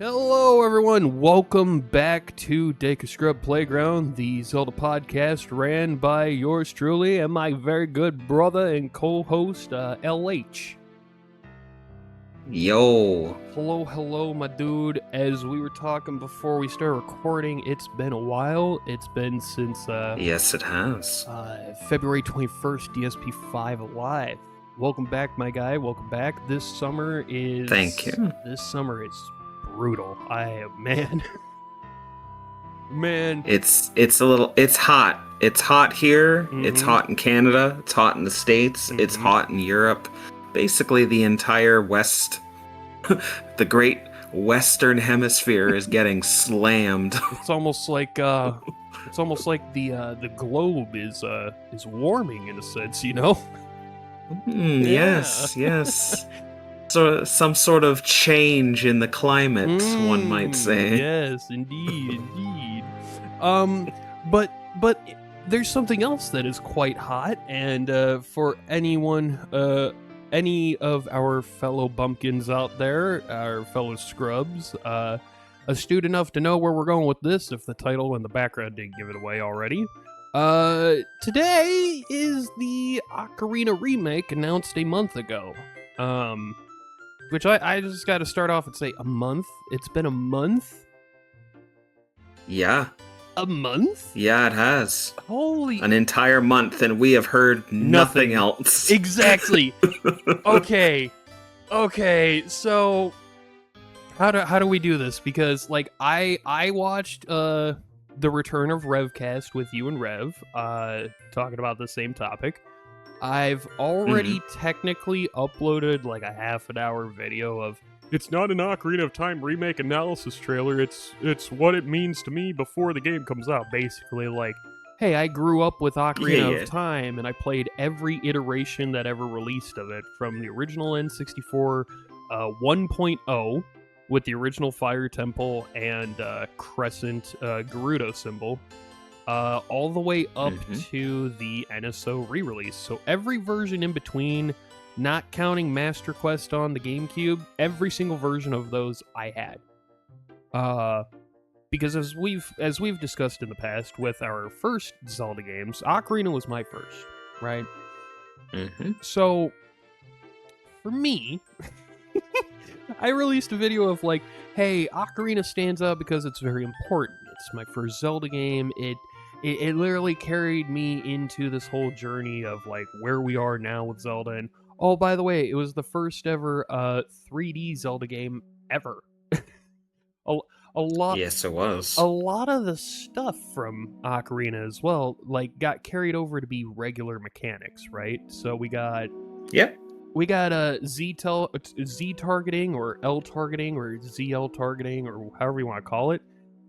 Hello, everyone. Welcome back to Deku Scrub Playground, the Zelda Podcast ran by yours truly and my very good brother and co-host, LH. Yo. Hello, my dude. As we were talking before we started recording, it's been a while. It's been since, Yes, it has. February 21st, DSP5 Alive. Welcome back, my guy. Welcome back. This summer is... Thank you. This summer is brutal. Man. It's hot. It's hot here. Mm-hmm. It's hot in Canada. It's hot in the States. Mm-hmm. It's hot in Europe. Basically, the entire West, the great Western Hemisphere is getting slammed. It's almost like the globe is warming in a sense, you know? Yes. So some sort of change in the climate, one might say. Yes, indeed. But there's something else that is quite hot, and for anyone, any of our fellow bumpkins out there, our fellow scrubs, astute enough to know where we're going with this, if the title and the background didn't give it away already. Today is the Ocarina remake announced a month ago. Which I just got to start off and say, a month? It's been a month? Yeah. A month? Yeah, it has. Holy... An entire month, and we have heard nothing else. Exactly. Okay, so... How do we do this? Because, like, I watched, the return of RevCast with you and Rev, talking about the same topic. I've already technically uploaded like a half an hour video of it's not an Ocarina of Time remake analysis trailer, it's what it means to me before the game comes out. Basically, like, hey, I grew up with Ocarina of Time and I played every iteration that ever released of it, from the original N64 1.0 with the original Fire Temple and Crescent Gerudo symbol, all the way up to the NSO re-release. So every version in between, not counting Master Quest on the GameCube, every single version of those I had. Because as we've discussed in the past with our first Zelda games, Ocarina was my first, right? So for me, I released a video of like, hey, Ocarina stands out because it's very important. It's my first Zelda game. It literally carried me into this whole journey of like where we are now with Zelda. And oh, by the way, it was the first ever 3D Zelda game ever. a lot. Yes, it was. A lot of the stuff from Ocarina as well, like, got carried over to be regular mechanics, right? So we got Z targeting or L targeting or ZL targeting or however you want to call it.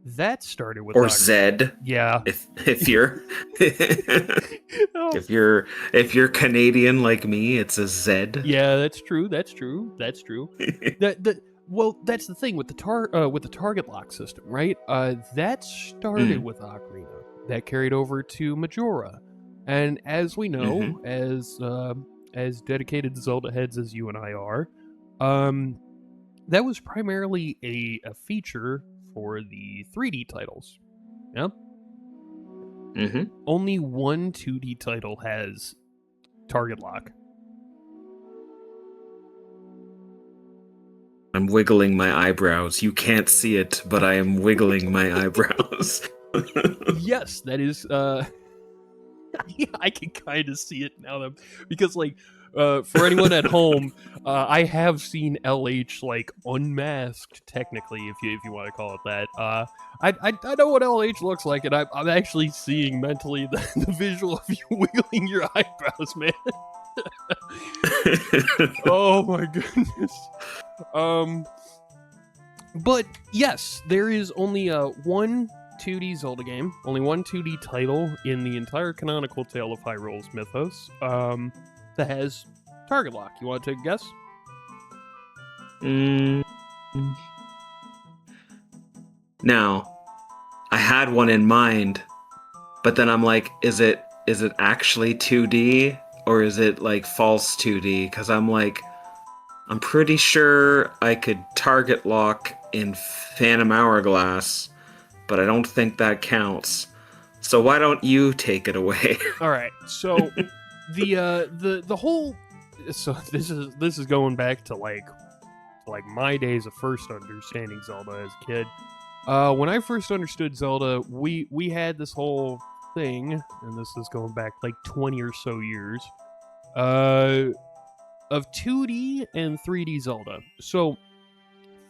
That started with Z. Yeah. If you're if you're Canadian like me, it's a Z. Yeah, that's true. Well, that's the thing with the target lock system, right? That started with Ocarina. That carried over to Majora, and as we know, as dedicated Zelda heads as you and I are, that was primarily a feature for the 3D titles. Yeah? Only one 2D title has target lock. I'm wiggling my eyebrows. You can't see it, but I am wiggling my eyebrows. Yes, that is... I can kind of see it now, because, like, for anyone at home, I have seen LH like unmasked, technically, if you want to call it that. I know what LH looks like, and I'm actually seeing mentally the visual of you wiggling your eyebrows, man. Oh my goodness. But yes, there is only one 2D Zelda game, only one 2D title in the entire canonical tale of Hyrule's mythos, that has target lock. You want to take a guess? Now, I had one in mind, but then I'm like, is it actually 2D or is it like false 2D? Because I'm like, I'm pretty sure I could target lock in Phantom Hourglass, but I don't think that counts. So why don't you take it away? All right. So the whole this is going back to like my days of first understanding Zelda as a kid. When I first understood Zelda, we had this whole thing, and this is going back like 20 or so years, of 2D and 3D Zelda. So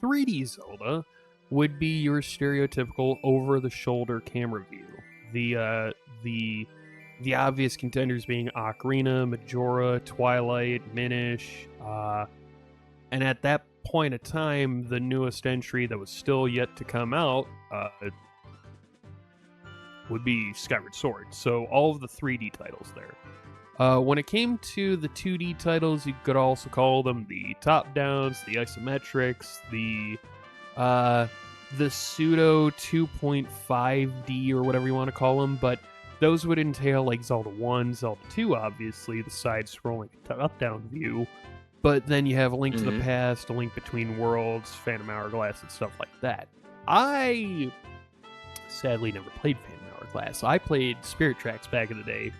3D Zelda would be your stereotypical over-the-shoulder camera view. The obvious contenders being Ocarina, Majora, Twilight, Minish, and at that point of time, the newest entry that was still yet to come out would be Skyward Sword. So all of the 3D titles there. When it came to the 2D titles, you could also call them the top-downs, the isometrics, the pseudo 2.5D or whatever you want to call them, but those would entail like Zelda 1, Zelda 2, obviously, the side-scrolling top-down view, but then you have A Link to the Past, A Link Between Worlds, Phantom Hourglass, and stuff like that. I sadly never played Phantom Hourglass. I played Spirit Tracks back in the day,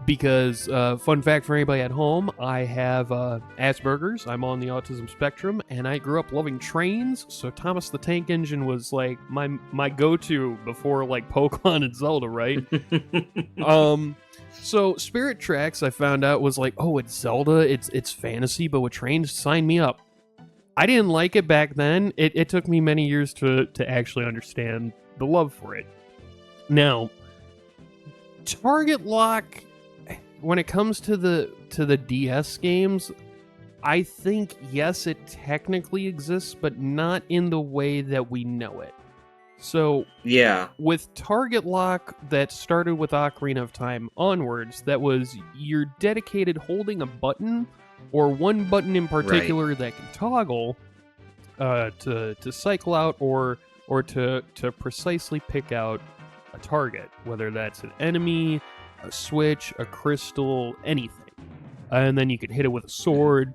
because, fun fact for anybody at home, I have Asperger's, I'm on the autism spectrum, and I grew up loving trains, so Thomas the Tank Engine was, like, my go-to before, like, Pokemon and Zelda, right? So Spirit Tracks, I found out, was like, oh, it's Zelda, it's fantasy, but with trains, sign me up. I didn't like it back then. It took me many years to actually understand the love for it. Now, target lock, when it comes to the DS games, I think, yes, it technically exists, but not in the way that we know it. So, yeah, with target lock that started with Ocarina of Time onwards, that was you're dedicated holding a button, or one button in particular that can toggle to cycle out or to precisely pick out a target, whether that's an enemy, a switch, a crystal, anything. And then you could hit it with a sword,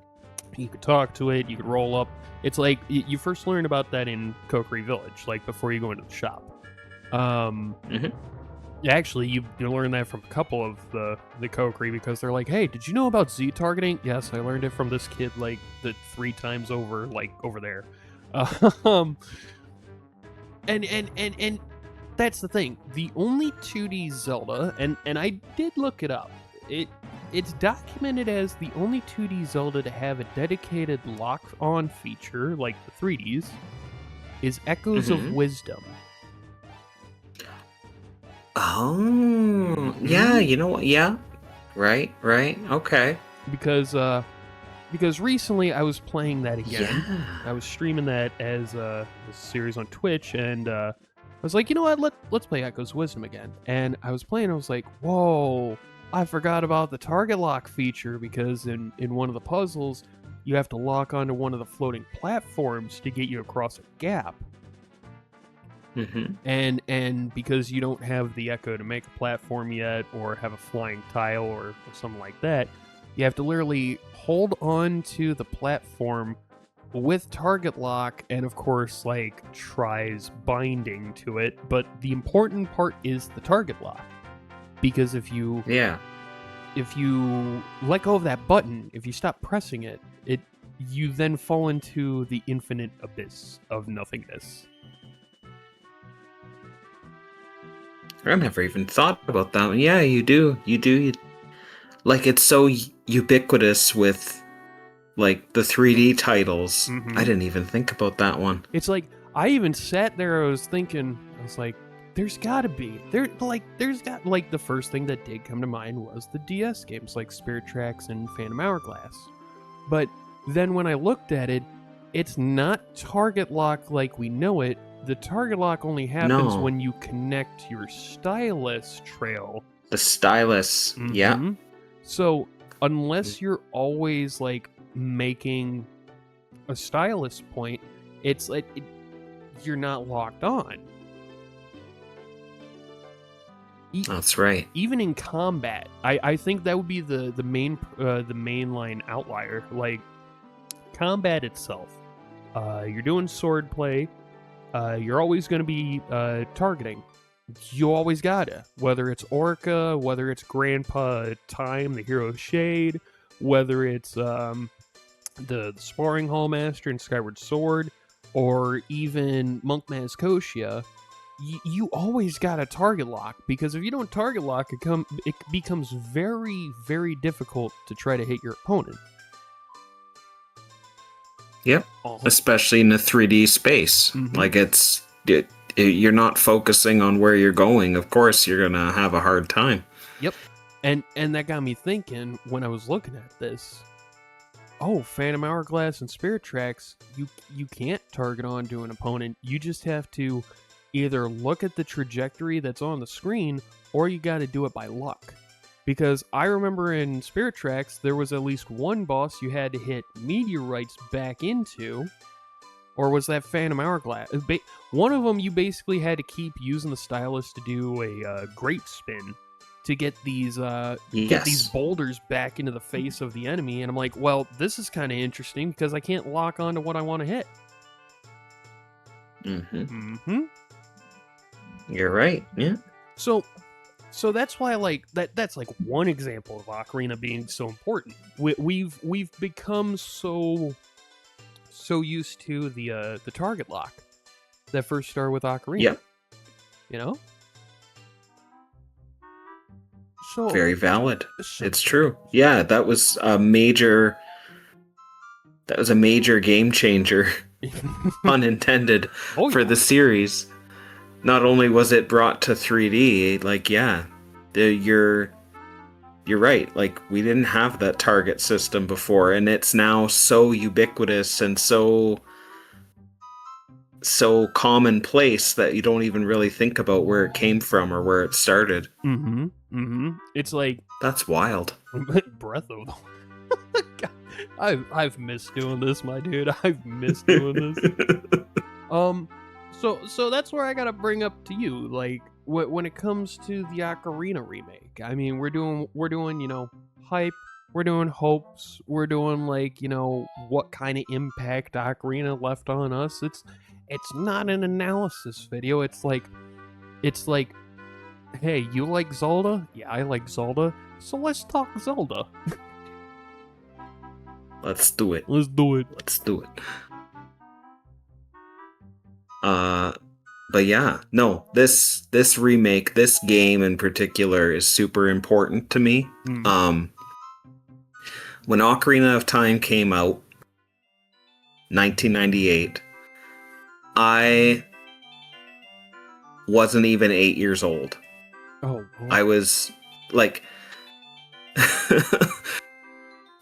you could talk to it, you could roll up. It's like, you first learn about that in Kokiri Village, like before you go into the shop. Actually, you learn that from a couple of the Kokiri, because they're like, hey, did you know about Z-targeting? Yes, I learned it from this kid, like, the 3 times over, like, over there. And that's the thing. The only 2D Zelda, and I did look it up, it's documented as the only 2D Zelda to have a dedicated lock-on feature, like the 3Ds, is Echoes of Wisdom. Oh, yeah, you know what? Yeah, right, okay. Because recently I was playing that again. Yeah. I was streaming that as a series on Twitch, and I was like, you know what? Let's play Echoes Wisdom again. And I was playing. I was like, whoa! I forgot about the target lock feature, because in one of the puzzles, you have to lock onto one of the floating platforms to get you across a gap. And because you don't have the Echo to make a platform yet, or have a flying tile or something like that, you have to literally hold on to the platform with target lock, and of course, like, tries binding to it. But the important part is the target lock, because if you let go of that button, if you stop pressing it, you then fall into the infinite abyss of nothingness. I never even thought about that one. Yeah, you do. Like, it's so ubiquitous with, like, the 3D titles. I didn't even think about that one. It's like, I even sat there, I was like, there's gotta be. The first thing that did come to mind was the DS games, like Spirit Tracks and Phantom Hourglass. But then when I looked at it, it's not target lock like we know it. The target lock only happens when you connect your stylus trail. The stylus, yeah. So, unless you're always, like, making a stylus point, it's like, you're not locked on. That's right. Even in combat, I think that would be the mainline outlier. Like, combat itself, you're doing sword play, you're always going to be targeting. You always gotta. Whether it's Orca, whether it's Grandpa Time, the Hero of Shade, whether it's the Sparring Hall Master in Skyward Sword, or even Monk Maz Koshia, you always got a target lock, because if you don't target lock, it becomes very, very difficult to try to hit your opponent. Yep, especially in a 3D space. Mm-hmm. Like you're not focusing on where you're going. Of course, you're gonna have a hard time. Yep, and that got me thinking when I was looking at this. Oh, Phantom Hourglass and Spirit Tracks, you can't target onto an opponent. You just have to either look at the trajectory that's on the screen, or you got to do it by luck. Because I remember in Spirit Tracks, there was at least one boss you had to hit meteorites back into, or was that Phantom Hourglass? One of them you basically had to keep using the stylus to do a grape spin to get these get these boulders back into the face of the enemy, and I'm like, well, this is kind of interesting because I can't lock onto what I want to hit. You're right. Yeah. So that's why, like, that's like one example of Ocarina being so important. We've become so used to the target lock that first started with Ocarina. Yep. You know? So very valid. It's true. Yeah, that was a major game changer, unintended, for the series. Not only was it brought to 3D, like, yeah, you're right. Like, we didn't have that target system before, and it's now so ubiquitous and so commonplace that you don't even really think about where it came from or where it started. It's like, that's wild. Breath of the God, I've missed doing this, my dude. I've missed doing this. So that's where I gotta bring up to you, like, when it comes to the Ocarina remake. I mean, we're doing hype, we're doing hopes, we're doing, like, what kind of impact Ocarina left on us. It's not an analysis video. It's like, hey, you like Zelda? Yeah, I like Zelda. So let's talk Zelda. Let's do it. But yeah, no, this remake, this game in particular, is super important to me. When Ocarina of Time came out, 1998, I wasn't even 8 years old. Oh, boy. I was like,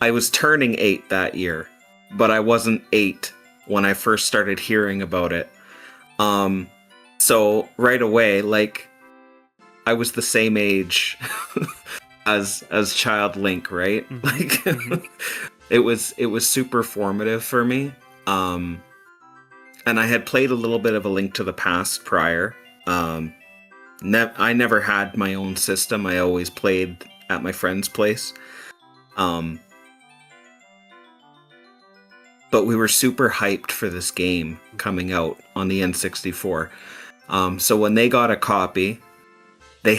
I was turning 8 that year, but I wasn't 8 when I first started hearing about it. So right away, like, I was the same age as Child Link, right? Like, it was super formative for me. And I had played a little bit of A Link to the Past prior. I never had my own system. I always played at my friend's place. But we were super hyped for this game coming out on the N64. So when they got a copy, they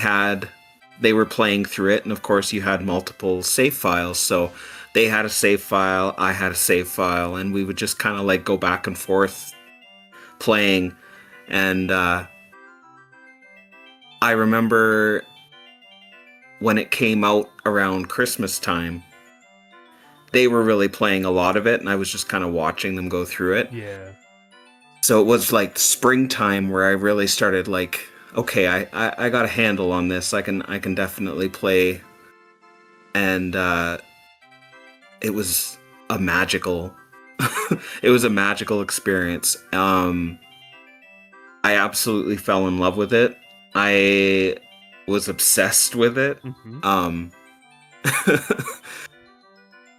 were playing through it, and of course you had multiple save files. So they had a save file, I had a save file, and we would just kind of like go back and forth playing. And I remember when it came out around Christmas time, they were really playing a lot of it, and I was just kind of watching them go through it. Yeah. So it was like springtime where I really started like, okay, I got a handle on this. I can definitely play. And it was a magical experience. I absolutely fell in love with it. I was obsessed with it.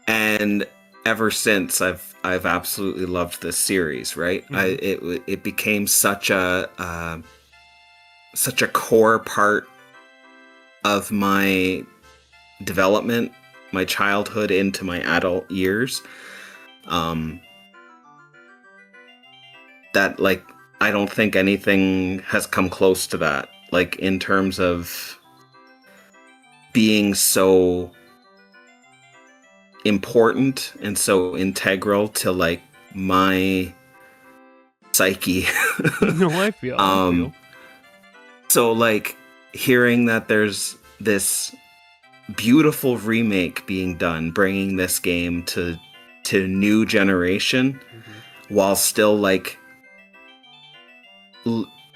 And ever since, I've absolutely loved this series. Right? It became such a core part of my development, my childhood into my adult years. that, like, I don't think anything has come close to that. Like, in terms of being so important and so integral to, like, my psyche. No, I feel. So, like, hearing that there's this beautiful remake being done, bringing this game to new generation, while still, like,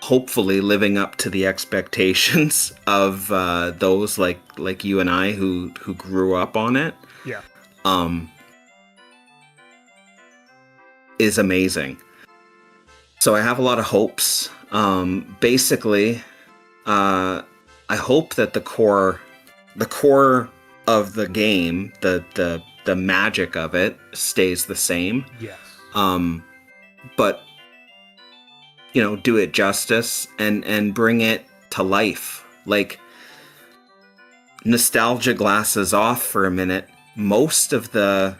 hopefully living up to the expectations of those like you and I who grew up on it. Yeah. Is amazing. So I have a lot of hopes. Basically, I hope that the core of the game, the magic of it, stays the same. Yes. But do it justice and bring it to life. Like, nostalgia glasses off for a minute. Most of the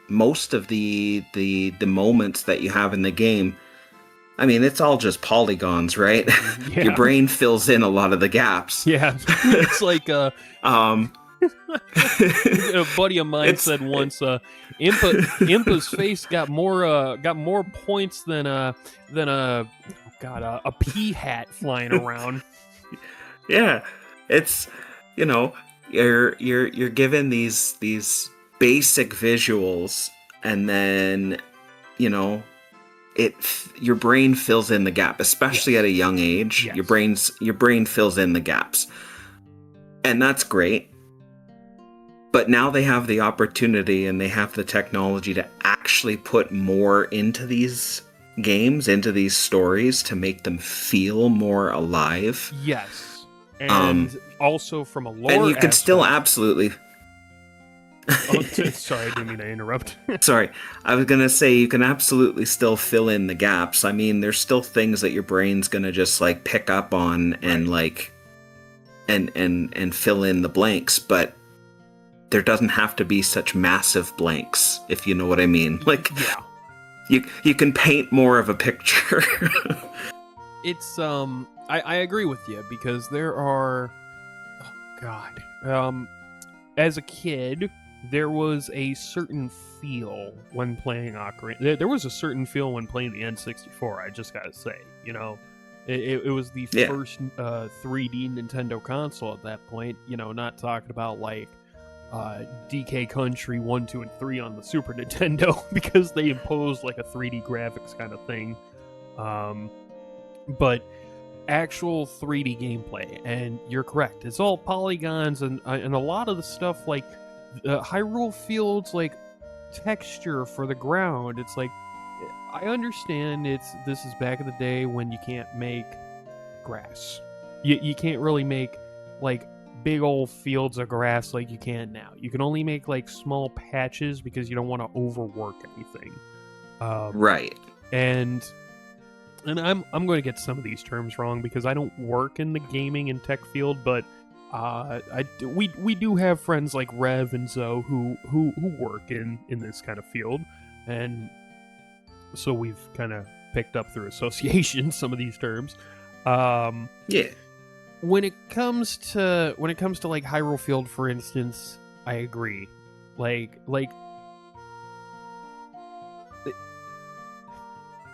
moments that you have in the game, I mean, it's all just polygons, right? Yeah. Your brain fills in a lot of the gaps. Yeah. It's like a buddy of mine said once, Impa's face got more points than a pea hat flying around. Yeah, it's you're given these basic visuals, and then your brain fills in the gap, especially at a young age. Yes. Your brain fills in the gaps, and that's great. But now they have the opportunity and they have the technology to actually put more into these games, into these stories, to make them feel more alive. Yes. And also from a lore and you can aspect, still absolutely sorry, I didn't mean to interrupt. Sorry, I was gonna say you can absolutely still fill in the gaps. I mean, there's still things that your brain's gonna just like pick up on and like and fill in the blanks, but there doesn't have to be such massive blanks, if you know what I mean. Like, yeah, you can paint more of a picture. It's I agree with you, because there are, oh god, as a kid, there was a certain feel when playing Ocarina. There was a certain feel when playing the N64. I just gotta say, it was the first 3D Nintendo console at that point. Not talking about like DK Country 1, 2, and 3 on the Super Nintendo, because they imposed like a 3D graphics kind of thing. But actual 3D gameplay, and you're correct, it's all polygons, and a lot of the stuff, like Hyrule Field's like texture for the ground, it's like, I understand this is back in the day when you can't make grass. You can't really make like big old fields of grass like you can now. You can only make like small patches because you don't want to overwork anything. Right. And I'm going to get some of these terms wrong because I don't work in the gaming and tech field, but we do have friends like Rev and Zoe who work in this kind of field, and so we've kind of picked up through association some of these terms. Yeah. When it comes to like Hyrule Field, for instance, I agree. Like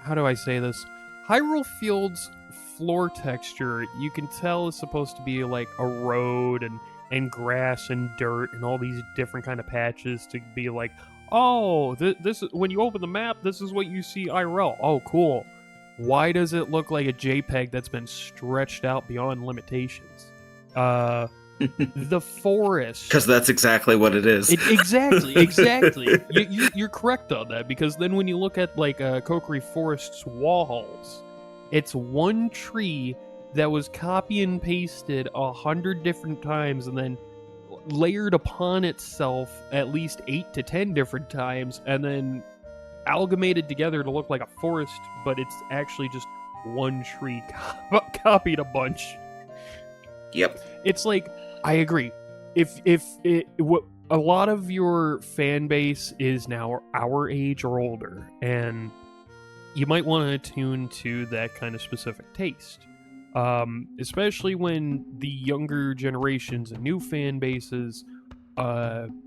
how do I say this? Hyrule Field's floor texture, you can tell, is supposed to be like a road and grass and dirt and all these different kind of patches to be like, oh, this is, when you open the map, this is what you see IRL. Oh, cool. Why does it look like a JPEG that's been stretched out beyond limitations? The forest. Because that's exactly what it is. Exactly. You're correct on that, because then when you look at like Kokiri Forest's walls, it's one tree that was copy and pasted 100 different times and then layered upon itself at least 8 to 10 different times, and then amalgamated together to look like a forest, but it's actually just one tree copied a bunch. Yep. It's like, I agree. If a lot of your fan base is now our age or older, and you might want to attune to that kind of specific taste. Especially when the younger generations and new fan bases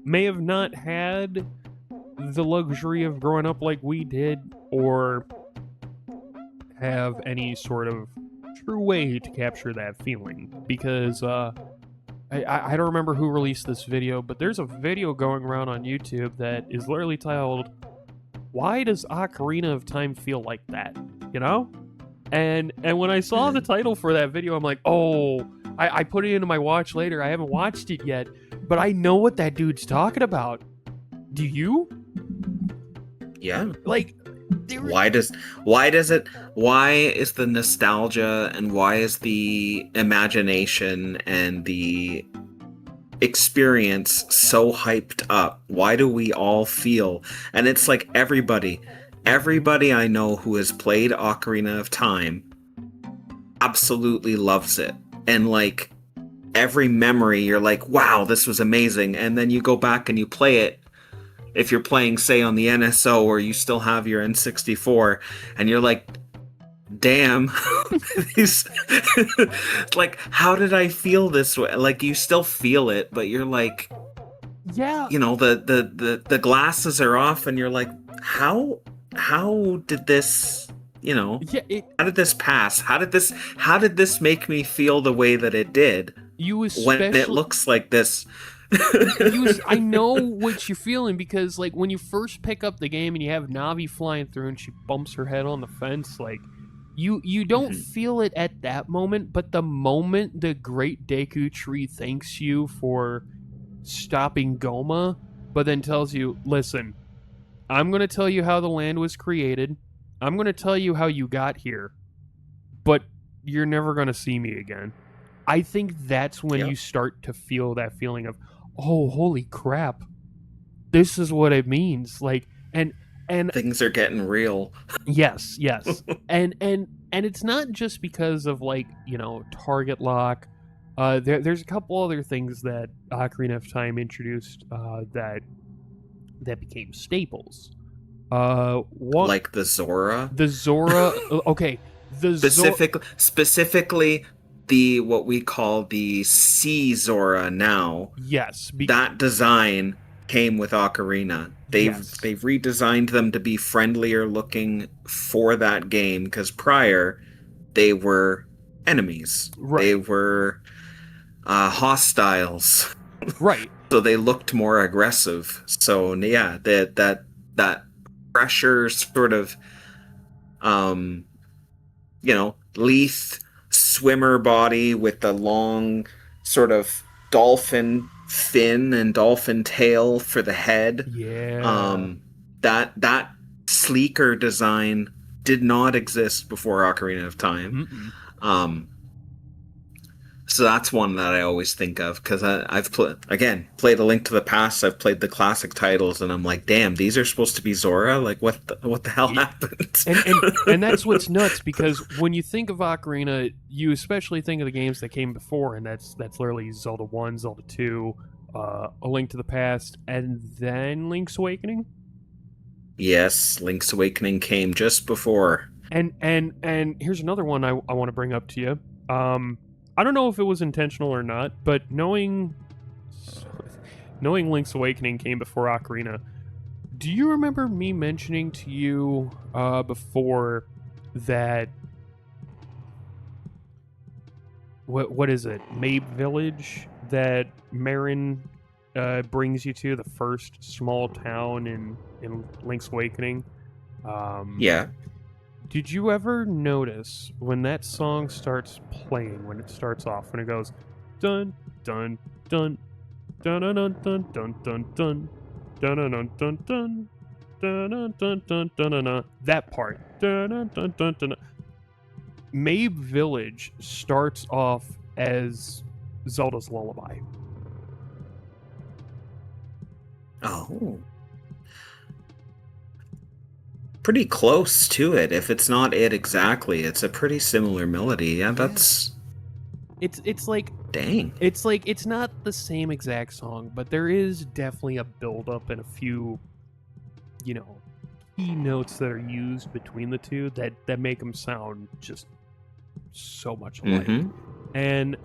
may have not had the luxury of growing up like we did, or have any sort of true way to capture that feeling. Because I don't remember who released this video, but there's a video going around on YouTube that is literally titled, "Why does Ocarina of Time feel like that?" You know? And when I saw the title for that video, I'm like, oh, I put it into my watch later. I haven't watched it yet, but I know what that dude's talking about. Do you? Yeah. Like, why is the nostalgia and why is the imagination and the experience so hyped up? Why do we all feel? And it's like everybody I know who has played Ocarina of Time absolutely loves it. And like every memory, you're like, wow, this was amazing. And then you go back and you play it. If you're playing, say, on the NSO, or you still have your N64, and you're like, damn, these, like, how did I feel this way? Like, you still feel it, but you're like, yeah, you know, the glasses are off, and you're like, how did this, you know, how did this pass? How did this make me feel the way that it did? When it looks like this. I know what you're feeling, because like when you first pick up the game and you have Navi flying through and she bumps her head on the fence, like you don't feel it at that moment, but the moment the great Deku Tree thanks you for stopping Goma, but then tells you, listen, I'm going to tell you how the land was created, I'm going to tell you how you got here, but you're never going to see me again. I think that's when you start to feel that feeling of, oh, holy crap, this is what it means. Like, and things are getting real. Yes. and it's not just because of, like, you know, target lock. There's a couple other things that Ocarina of Time introduced that became staples. One, like the Zora. Okay, specifically the what we call the Sea Zora now. Yes, that design came with Ocarina. They've redesigned them to be friendlier looking for that game, because prior they were enemies. Right. They were hostiles. Right. So they looked more aggressive. So yeah, that pressure sort of you know, Leith swimmer body with the long sort of dolphin fin and dolphin tail for the head. Yeah. That sleeker design did not exist before Ocarina of Time. So that's one that I always think of, because I've played A Link to the Past. I've played the classic titles, and I'm like, damn, these are supposed to be Zora? Like, what the hell happened? And that's what's nuts, because when you think of Ocarina, you especially think of the games that came before, and that's literally Zelda 1, Zelda 2, A Link to the Past, and then Link's Awakening. Yes, Link's Awakening came just before. And here's another one I want to bring up to you. I don't know if it was intentional or not, but knowing Link's Awakening came before Ocarina, do you remember me mentioning to you before that what is it, Mabe Village, that Marin brings you to, the first small town in Link's Awakening? Yeah. Did you ever notice when that song starts playing, when it starts off, when it goes dun dun dun dun dun dun dun dun dun dun dun dun dun dun dun dun dun dun dun, that part, dun dun dun dun dun, Mabe Village starts off as Zelda's Lullaby. Oh. Pretty close to it. If it's not it exactly, it's a pretty similar melody. Yeah, that's... It's like... Dang. It's like, it's not the same exact song, but there is definitely a build-up and a few, key notes that are used between the two that make them sound just so much alike. And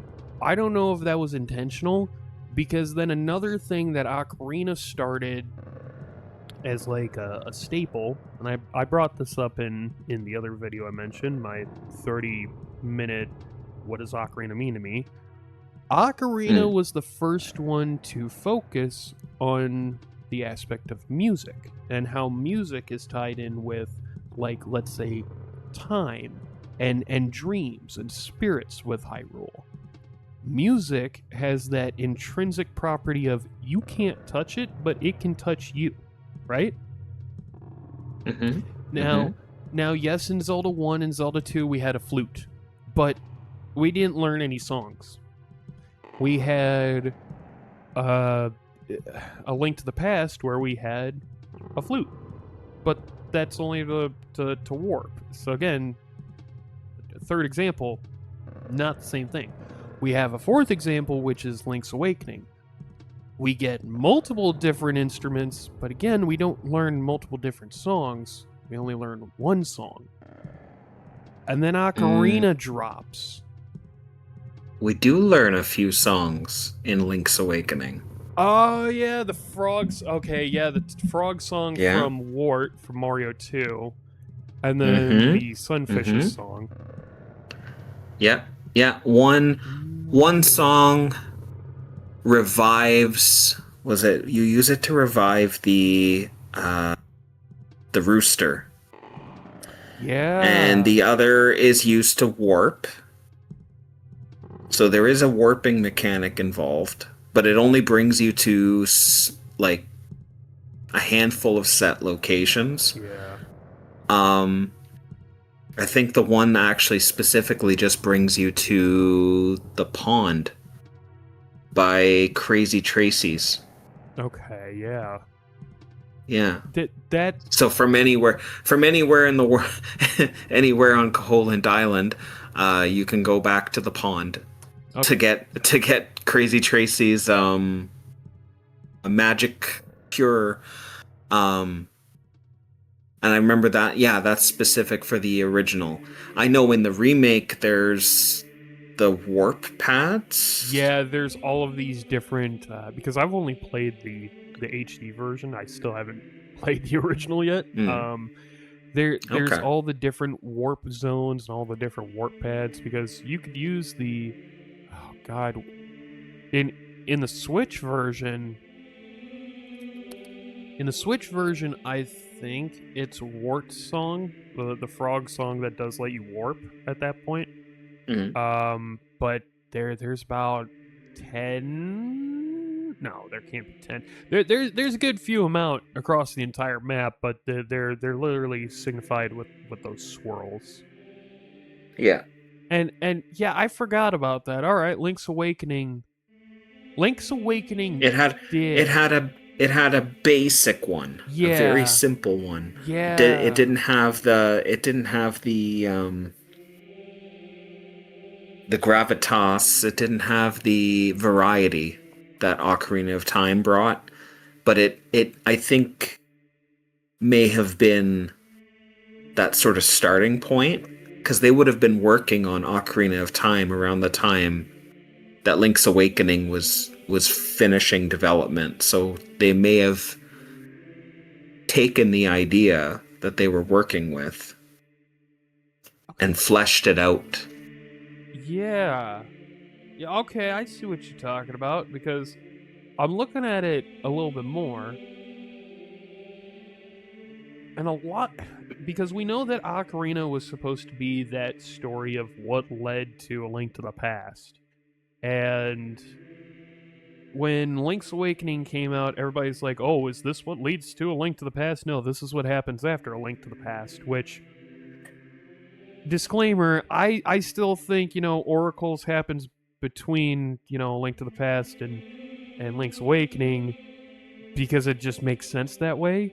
I don't know if that was intentional, because then another thing that Ocarina started as like a staple, and I brought this up in the other video I mentioned, my 30-minute what does Ocarina mean to me. Ocarina was the first one to focus on the aspect of music and how music is tied in with, like, let's say, time and dreams and spirits with Hyrule. Music has that intrinsic property of you can't touch it, but it can touch you, right? Now, yes, in Zelda 1 and Zelda 2 we had a flute, but we didn't learn any songs. We had a Link to the Past where we had a flute, but that's only to warp. So again, third example, not the same thing. We have a fourth example, which is Link's Awakening. We get multiple different instruments, but again, we don't learn multiple different songs. We only learn one song. And then Ocarina drops. We do learn a few songs in Link's Awakening. Oh, yeah, the frogs. Okay, yeah, the frog song from Wart from Mario 2. And then the Sunfish's song. Yeah. One song revives. Was it you use it to revive the rooster? Yeah. And the other is used to warp. So there is a warping mechanic involved, but it only brings you to like a handful of set locations. Yeah. I think the one actually specifically just brings you to the pond by Crazy Tracy's. Okay, yeah. Yeah. That So from anywhere in the world, anywhere on Koholint Island, you can go back to the pond to get Crazy Tracy's a magic cure. And I remember that, that's specific for the original. I know in the remake there's the warp pads. Yeah, there's all of these different, because I've only played the HD version. I still haven't played the original yet. There's all the different warp zones and all the different warp pads, because you could use the, in the Switch version. I think it's Wart's song, the frog song that does let you warp at that point. But there's about 10. No, there can't be 10. There's a good few amount across the entire map, but they're literally signified with those swirls. Yeah. And yeah, I forgot about that. All right, Link's Awakening. It had a basic one, a very simple one. Yeah. It didn't have the gravitas. It didn't have the variety that Ocarina of Time brought, but it I think may have been that sort of starting point, because they would have been working on Ocarina of Time around the time that Link's Awakening was finishing development, so they may have taken the idea that they were working with and fleshed it out. Yeah, okay, I see what you're talking about, because I'm looking at it a little bit more, and a lot, because we know that Ocarina was supposed to be that story of what led to A Link to the Past. And when Link's Awakening came out, everybody's like, oh, is this what leads to A Link to the Past? No, this is what happens after A Link to the Past, which, disclaimer, I still think, Oracles happens between, A Link to the Past and Link's Awakening, because it just makes sense that way.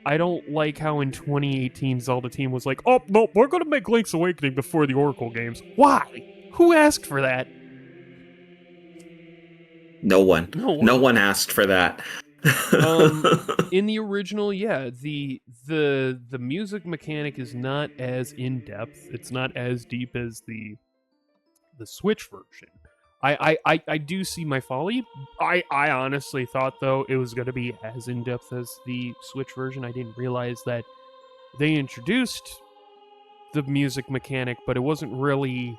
I don't like how in 2018 Zelda team was like, oh, no, we're going to make Link's Awakening before the Oracle games. Why? Who asked for that? No one. No No one. one asked for that. In the original, yeah, the music mechanic is not as in depth. It's not as deep as the Switch version. I do see my folly. I honestly thought though it was going to be as in depth as the Switch version. I didn't realize that they introduced the music mechanic, but it wasn't really.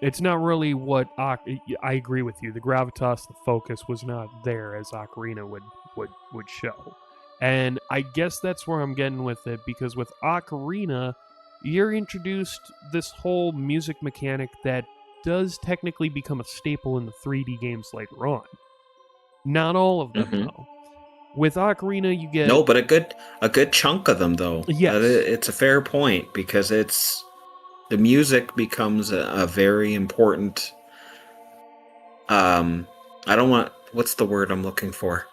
It's not really what I agree with you. The gravitas, the focus was not there as Ocarina would show, and I guess that's where I'm getting with it, because with Ocarina, you're introduced this whole music mechanic that does technically become a staple in the 3D games later on. Not all of them, though. With Ocarina, you get no, but a good chunk of them, though. Yes. It's a fair point, because the music becomes a very important. I don't want. What's the word I'm looking for?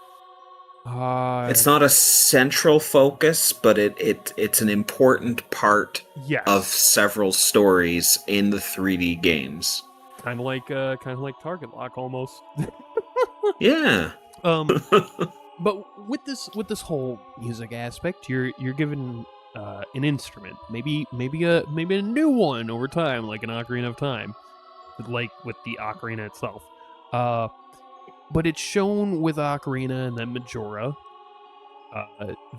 It's not a central focus, but it's an important part of several stories in the 3D games. Kind of like Target Lock almost. Yeah. But with this whole music aspect, you're given an instrument, maybe a new one over time, like an Ocarina of Time, like with the Ocarina itself. But it's shown with Ocarina and then Majora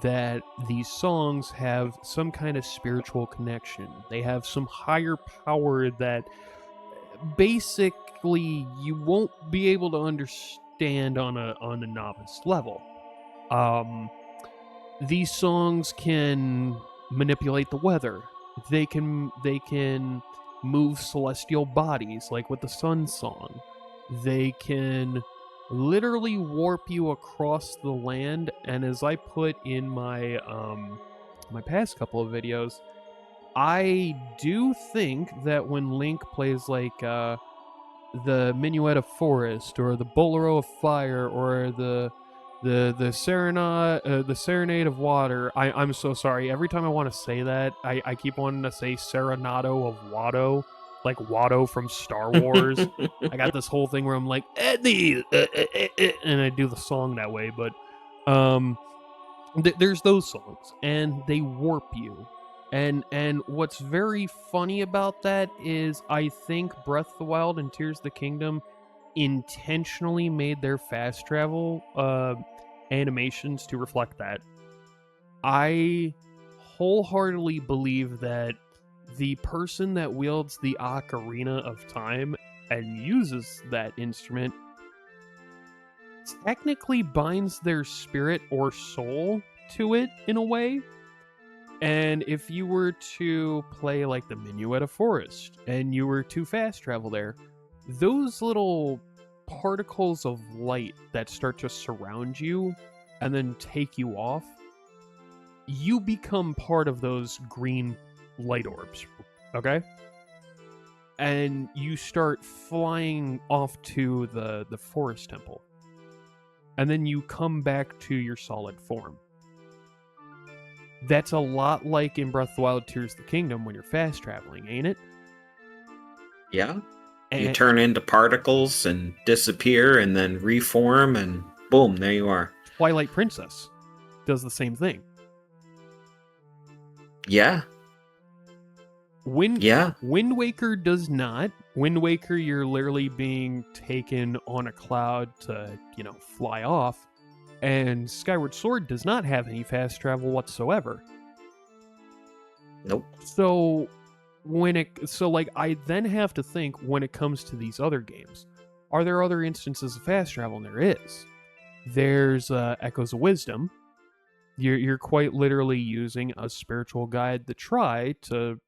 that these songs have some kind of spiritual connection. They have some higher power that basically you won't be able to understand on a novice level. These songs can manipulate the weather. They can move celestial bodies, like with the Sun Song. They can literally warp you across the land, and as I put in my my past couple of videos, I do think that when Link plays like the Minuet of Forest, or the Bolero of Fire, or the Serenade of Water. I'm so sorry. Every time I want to say that, I keep wanting to say Serenado of Watto, like Watto from Star Wars. I got this whole thing where I'm like, Eddie, and I do the song that way. But there's those songs, and they warp you. And what's very funny about that is I think Breath of the Wild and Tears of the Kingdom intentionally made their fast travel animations to reflect that. I wholeheartedly believe that the person that wields the Ocarina of Time and uses that instrument technically binds their spirit or soul to it in a way. And if you were to play like the Minuet of Forest and you were to fast travel there, those little particles of light that start to surround you and then take you off, you become part of those green light orbs, okay? And you start flying off to the forest temple. And then you come back to your solid form. That's a lot like in Breath of the Wild, Tears of the Kingdom when you're fast traveling, ain't it? Yeah. You turn into particles and disappear and then reform, and boom, there you are. Twilight Princess does the same thing. Yeah. Wind Waker does not. Wind Waker, you're literally being taken on a cloud to, fly off. And Skyward Sword does not have any fast travel whatsoever. Nope. So I then have to think, when it comes to these other games, are there other instances of fast travel? And there is. There's Echoes of Wisdom. You're quite literally using a spiritual guide to try to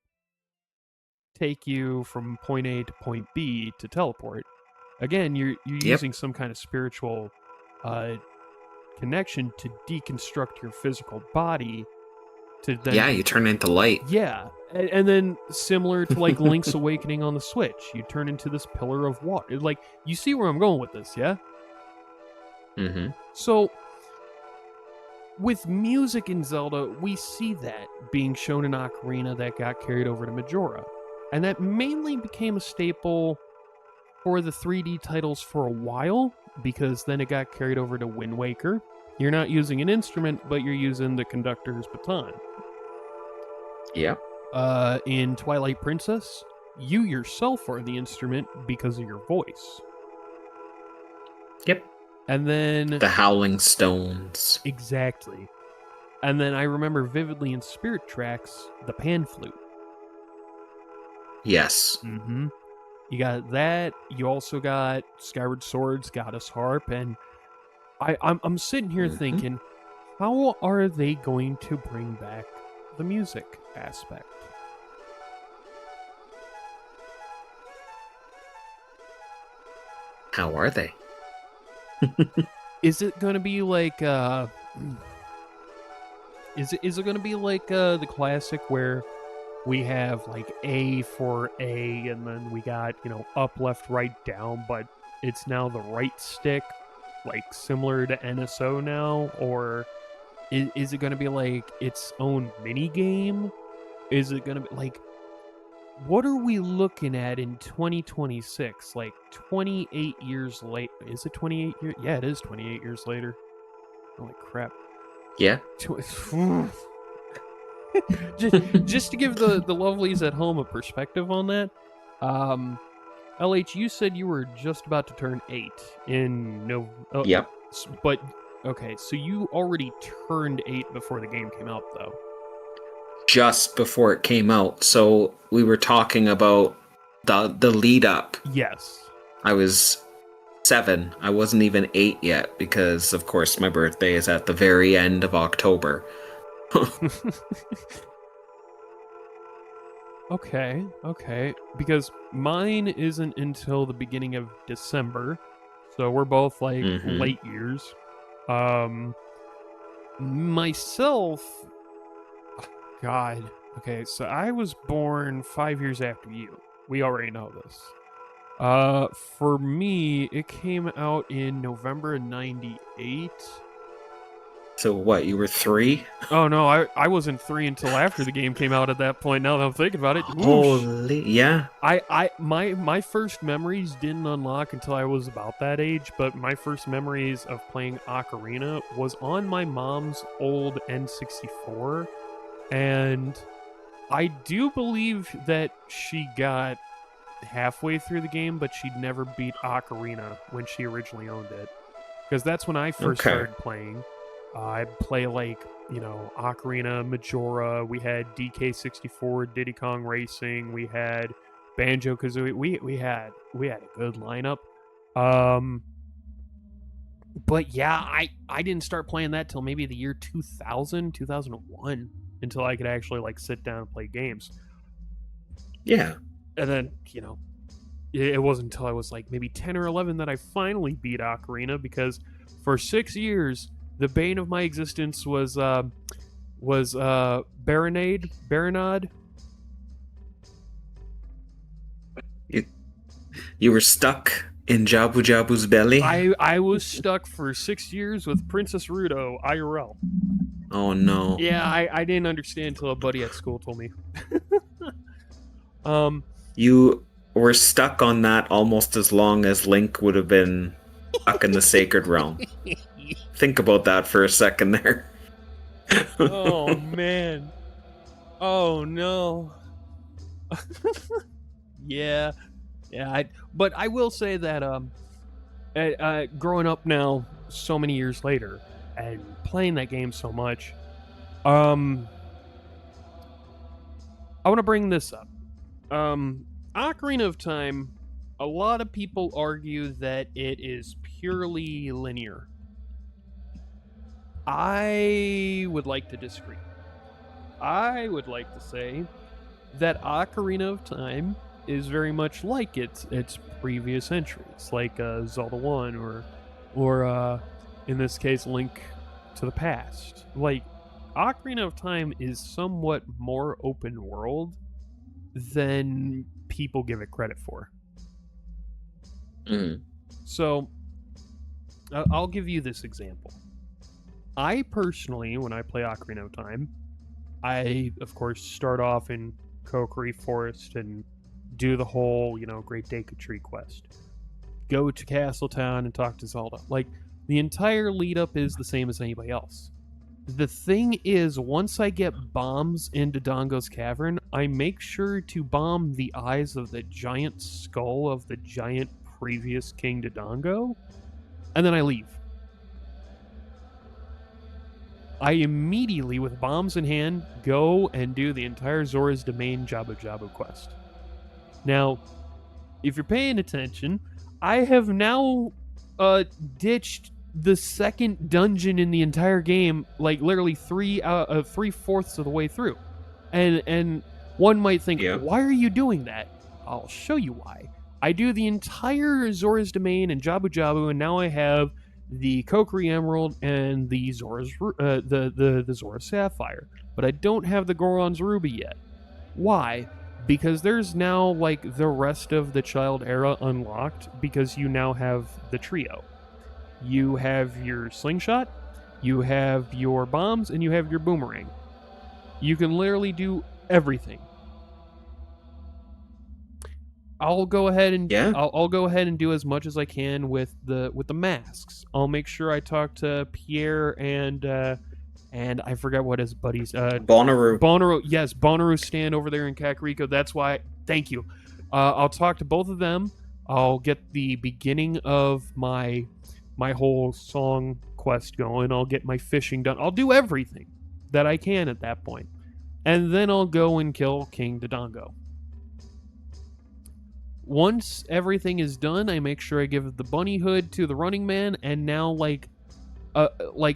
take you from point A to point B to teleport. Again, you're using some kind of spiritual connection to deconstruct your physical body to then... you turn into light. Yeah, and then similar to like Link's Awakening on the Switch, you turn into this pillar of water. Like, you see where I'm going with this, yeah? Mm-hmm. So, with music in Zelda, we see that being shown in Ocarina that got carried over to Majora. And that mainly became a staple for the 3D titles for a while, because then it got carried over to Wind Waker. You're not using an instrument, but you're using the conductor's baton. Yeah. In Twilight Princess, you yourself are the instrument because of your voice. Yep. And then... the Howling Stones. Exactly. And then I remember vividly in Spirit Tracks, the pan flute. Yes. Mm-hmm. You got that. You also got Skyward Sword's Goddess Harp, and I'm sitting here thinking, how are they going to bring back the music aspect? How are they? Is it going to be like is it going to be like the classic where we have like A for A, and then we got, up, left, right, down, but it's now the right stick, like similar to NSO now? Or is it going to be like its own mini game? Is it going to be like, what are we looking at in 2026? Like 28 years late? Is it 28 years? Yeah, it is 28 years later. Holy crap. Yeah. just to give the lovelies at home a perspective on that, LH, you said you were just about to turn 8 in November. Yep. But, okay, so you already turned 8 before the game came out, though. Just before it came out. So we were talking about the lead up. Yes. I was 7. I wasn't even 8 yet because, of course, my birthday is at the very end of October. Okay. Because mine isn't until the beginning of December, so we're both like late years. Myself, God. Okay, so I was born 5 years after you. We already know this. For me, it came out in November of 98. So what, you were 3? Oh no, I wasn't 3 until after the game came out at that point, now that I'm thinking about it. Holy, yeah. My first memories didn't unlock until I was about that age, but my first memories of playing Ocarina was on my mom's old N64, and I do believe that she got halfway through the game, but she'd never beat Ocarina when she originally owned it. Because that's when I first started playing. I'd play like, Ocarina, Majora, we had DK64, Diddy Kong Racing, we had Banjo-Kazooie, we had a good lineup. But yeah, I didn't start playing that till maybe the year 2001, until I could actually like sit down and play games. Yeah. And then, it wasn't until I was like maybe 10 or 11 that I finally beat Ocarina, because for 6 years, the bane of my existence was Baronade. You were stuck in Jabu Jabu's belly? I was stuck for 6 years with Princess Ruto IRL. Oh no. Yeah, I didn't understand until a buddy at school told me. You were stuck on that almost as long as Link would have been stuck in the Sacred Realm. Think about that for a second there. Oh man. Oh no. Yeah. But I will say that growing up now so many years later and playing that game so much, I want to bring this up. Ocarina of Time, a lot of people argue that it is purely linear. I would like to disagree. I would like to say that Ocarina of Time is very much like its previous entries, like Zelda 1 or in this case Link to the Past. Like, Ocarina of Time is somewhat more open world than people give it credit for. So I'll give you this example. I personally, when I play Ocarina of Time, I, of course, start off in Kokiri Forest and do the whole, Great Deku Tree quest. go to Castletown and talk to Zelda. Like, the entire lead up is the same as anybody else. The thing is, once I get bombs into Dodongo's cavern, I make sure to bomb the eyes of the giant skull of the giant previous King Dodongo, and then I leave. I immediately, with bombs in hand, go and do the entire Zora's Domain Jabu Jabu quest. Now, if you're paying attention, I have now ditched the second dungeon in the entire game, like literally 3/4 of the way through. And one might think, why are you doing that? I'll show you why. I do the entire Zora's Domain and Jabu Jabu, and now I have the Kokiri Emerald and the Zora's the Zora Sapphire, but I don't have the Goron's Ruby yet. Why? Because there's now like the rest of the Child Era unlocked, because you now have the trio. You have your slingshot, you have your bombs, and you have your boomerang. You can literally do everything. I'll go ahead and I'll go ahead and do as much as I can with the masks. I'll make sure I talk to Pierre and I forgot what his buddies Bonnaroo. Yes, Bonnaroo stand over there in Kakariko. That's why. Thank you. I'll talk to both of them. I'll get the beginning of my whole song quest going. I'll get my fishing done. I'll do everything that I can at that point. And then I'll go and kill King Dodongo. Once everything is done, I make sure I give the bunny hood to the running man, and now like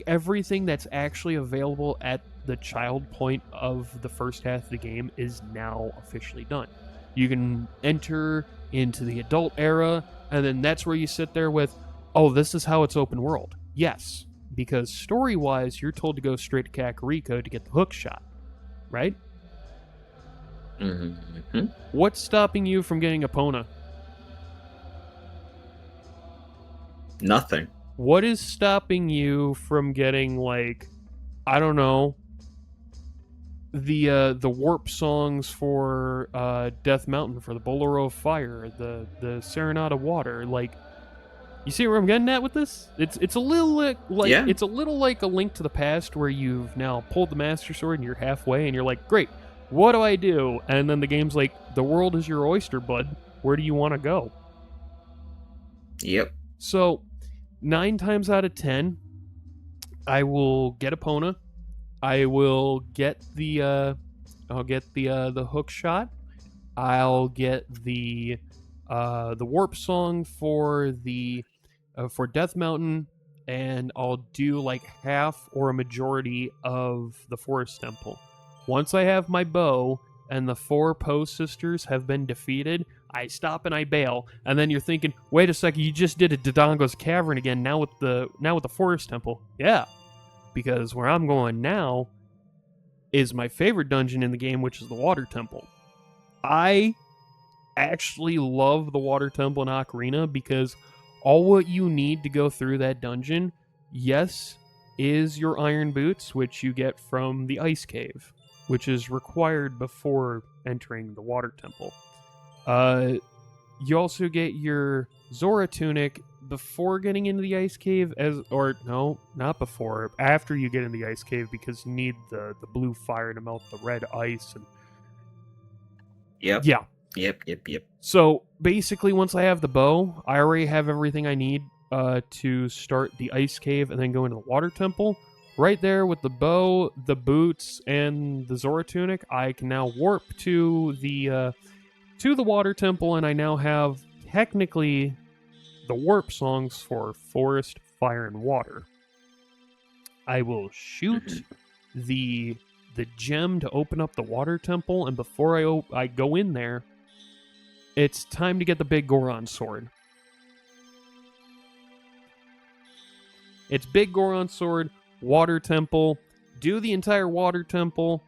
everything that's actually available at the child point of the first half of the game is now officially done. You can enter into the adult era, and then that's where you sit there with, oh, this is how it's open world. Yes, because story-wise, you're told to go straight to Kakariko to get the hook shot, right? Mm-hmm. What's stopping you from getting Epona? Nothing. What is stopping you from getting, like, I don't know, the warp songs for Death Mountain, for the Bolero of Fire, the Serenade Water? Like, you see where I'm getting at with this? It's a little it's a little like a Link to the Past, where you've now pulled the Master Sword and you're halfway and you're like, great, what do I do? And then the game's like, the world is your oyster, bud. Where do you want to go? Yep. So 9 times out of 10, I will get Epona. I will get the hook shot. I'll get the warp song for Death Mountain, and I'll do like half or a majority of the Forest Temple. Once I have my bow and the 4 Poe sisters have been defeated, I stop and I bail. And then you're thinking, wait a second, you just did a Dodongo's Cavern again, now with the Forest Temple. Yeah, because where I'm going now is my favorite dungeon in the game, which is the Water Temple. I actually love the Water Temple in Ocarina because all what you need to go through that dungeon, yes, is your iron boots, which you get from the Ice Cave, which is required before entering the Water Temple. You also get your Zora tunic before getting into the Ice Cave, not before, after you get in the Ice Cave, because you need the blue fire to melt the red ice. And Yep. Yeah. Yep. So basically, once I have the bow, I already have everything I need to start the Ice Cave and then go into the Water Temple. Right there with the bow, the boots, and the Zora tunic, I can now warp to the Water Temple, and I now have technically the warp songs for Forest, Fire, and Water. I will shoot the gem to open up the Water Temple, and before I go in there, it's time to get the big Goron sword. It's big Goron sword, Water Temple, do the entire Water Temple,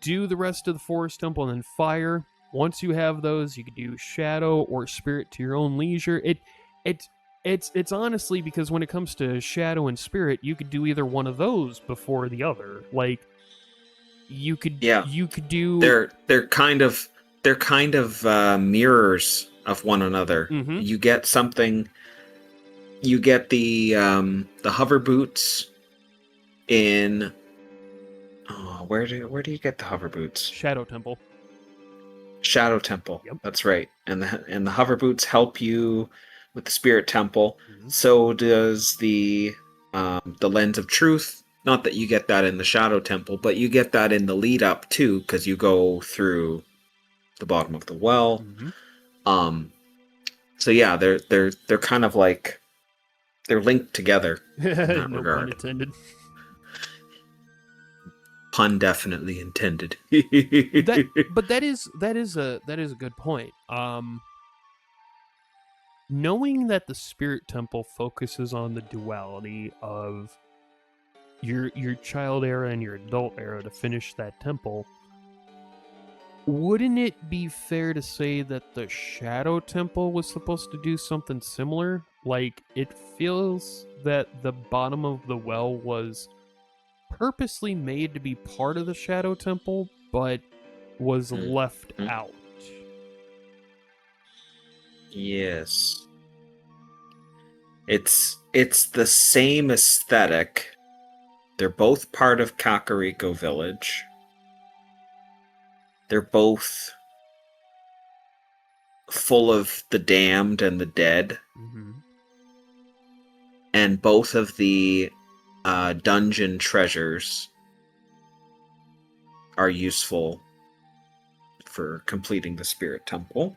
do the rest of the Forest Temple, and then Fire. Once you have those, you can do Shadow or Spirit to your own leisure. It's honestly, because when it comes to Shadow and Spirit, you could do either one of those before the other. Like, you could do. They're kind of mirrors of one another. Mm-hmm. You get something. You get the hover boots in. Oh, where do you get the hover boots? Shadow Temple. Shadow Temple. Yep. That's right. And the hover boots help you with the Spirit Temple. Mm-hmm. So does the Lens of Truth. Not that you get that in the Shadow Temple, but you get that in the lead up too, because you go through the bottom of the well. Mm-hmm. So yeah, they're kind of like they're linked together in that No regard. pun intended. Pun definitely intended. But that is a good point. Knowing that the Spirit Temple focuses on the duality of your child era and your adult era to finish that temple, wouldn't it be fair to say that the Shadow Temple was supposed to do something similar? Like, it feels that the bottom of the well was purposely made to be part of the Shadow Temple, but was left out. Yes. It's the same aesthetic. They're both part of Kakariko Village. They're both full of the damned and the dead. Mm-hmm. And both of the dungeon treasures are useful for completing the Spirit Temple.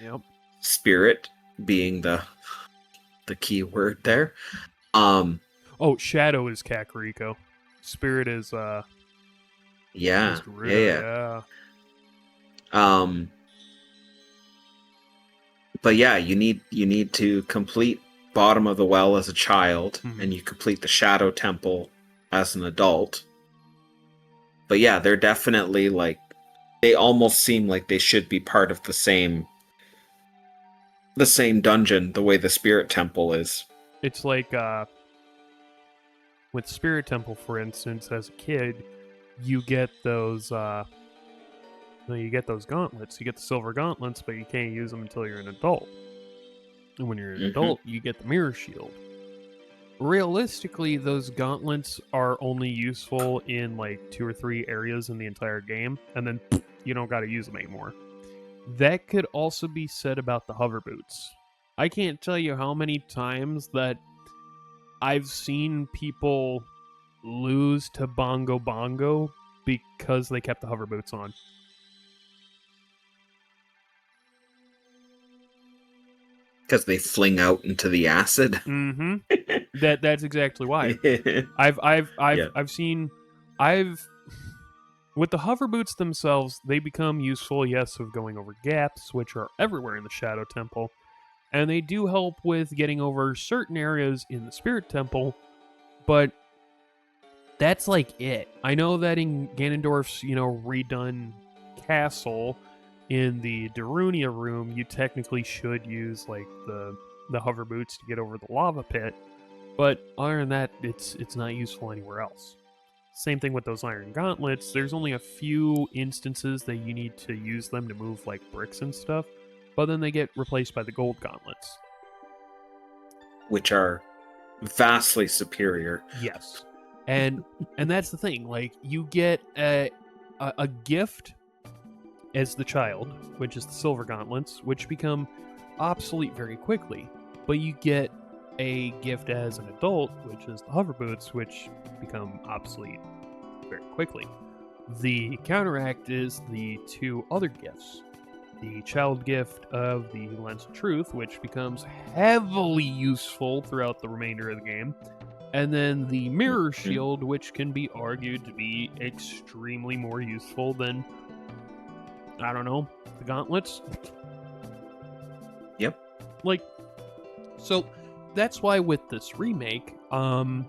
Yep. Spirit being the key word there. Shadow is Kakariko. Spirit is Yeah. Gerudo, But yeah, you need to complete bottom of the well as a child, Mm-hmm. and you complete the Shadow Temple as an adult. But yeah, they're definitely like, they almost seem like they should be part of the same dungeon, the way the Spirit Temple is. It's like with Spirit Temple, for instance, as a kid, you get those gauntlets. You get the silver gauntlets, but you can't use them until you're an adult. And when you're an adult, you get the mirror shield. Realistically, those gauntlets are only useful in like 2 or 3 areas in the entire game, and then you don't gotta use them anymore. That could also be said about the hover boots. I can't tell you how many times that I've seen people lose to Bongo Bongo because they kept the hover boots on. Because they fling out into the acid. Mm-hmm. That's exactly why. I've seen with the hover boots themselves, they become useful, yes, of going over gaps, which are everywhere in the Shadow Temple, and they do help with getting over certain areas in the Spirit Temple, but that's like it. I know that in Ganondorf's, redone castle, in the Darunia room, you technically should use like the hover boots to get over the lava pit, but other than that, it's not useful anywhere else. Same thing with those iron gauntlets. There's only a few instances that you need to use them to move like bricks and stuff, but then they get replaced by the gold gauntlets, which are vastly superior. Yes. And that's the thing. Like, you get a gift as the child, which is the silver gauntlets, which become obsolete very quickly. But you get a gift as an adult, which is the hover boots, which become obsolete very quickly. The counteract is the 2 other gifts. The child gift of the Lens of Truth, which becomes heavily useful throughout the remainder of the game. And then the mirror shield, which can be argued to be extremely more useful than, I don't know, the gauntlets. Yep. Like, so that's why with this remake, I'd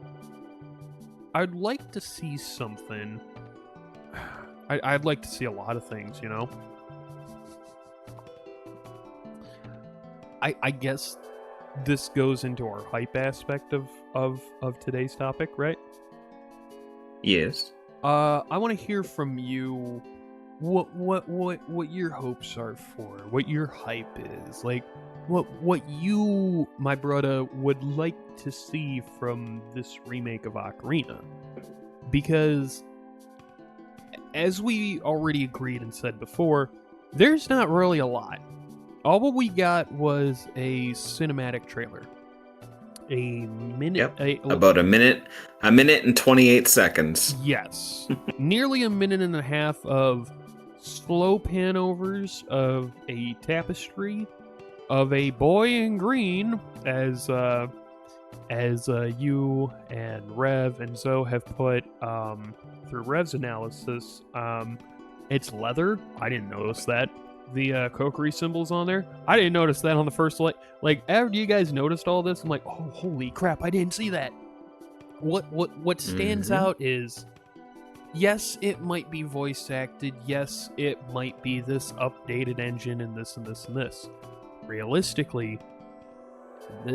like to see something. I'd like to see a lot of things, I guess this goes into our hype aspect of today's topic, right? Yes. I want to hear from you what your hopes are for, what your hype is, like what you, my brother, would like to see from this remake of Ocarina. Because as we already agreed and said before, there's not really a lot. All what we got was a cinematic trailer. A minute... Yep. About a minute and 28 seconds. Yes. Nearly a minute and a half of slow pan-overs of a tapestry of a boy in green, as you and Rev and Zoe have put through Rev's analysis. It's leather. I didn't notice that. The Kokiri symbols on there. I didn't notice that on the first like after you guys noticed all this, I'm like, oh, holy crap, I didn't see that. What stands out is, yes, it might be voice acted. Yes, it might be this updated engine and this and this and this. Realistically,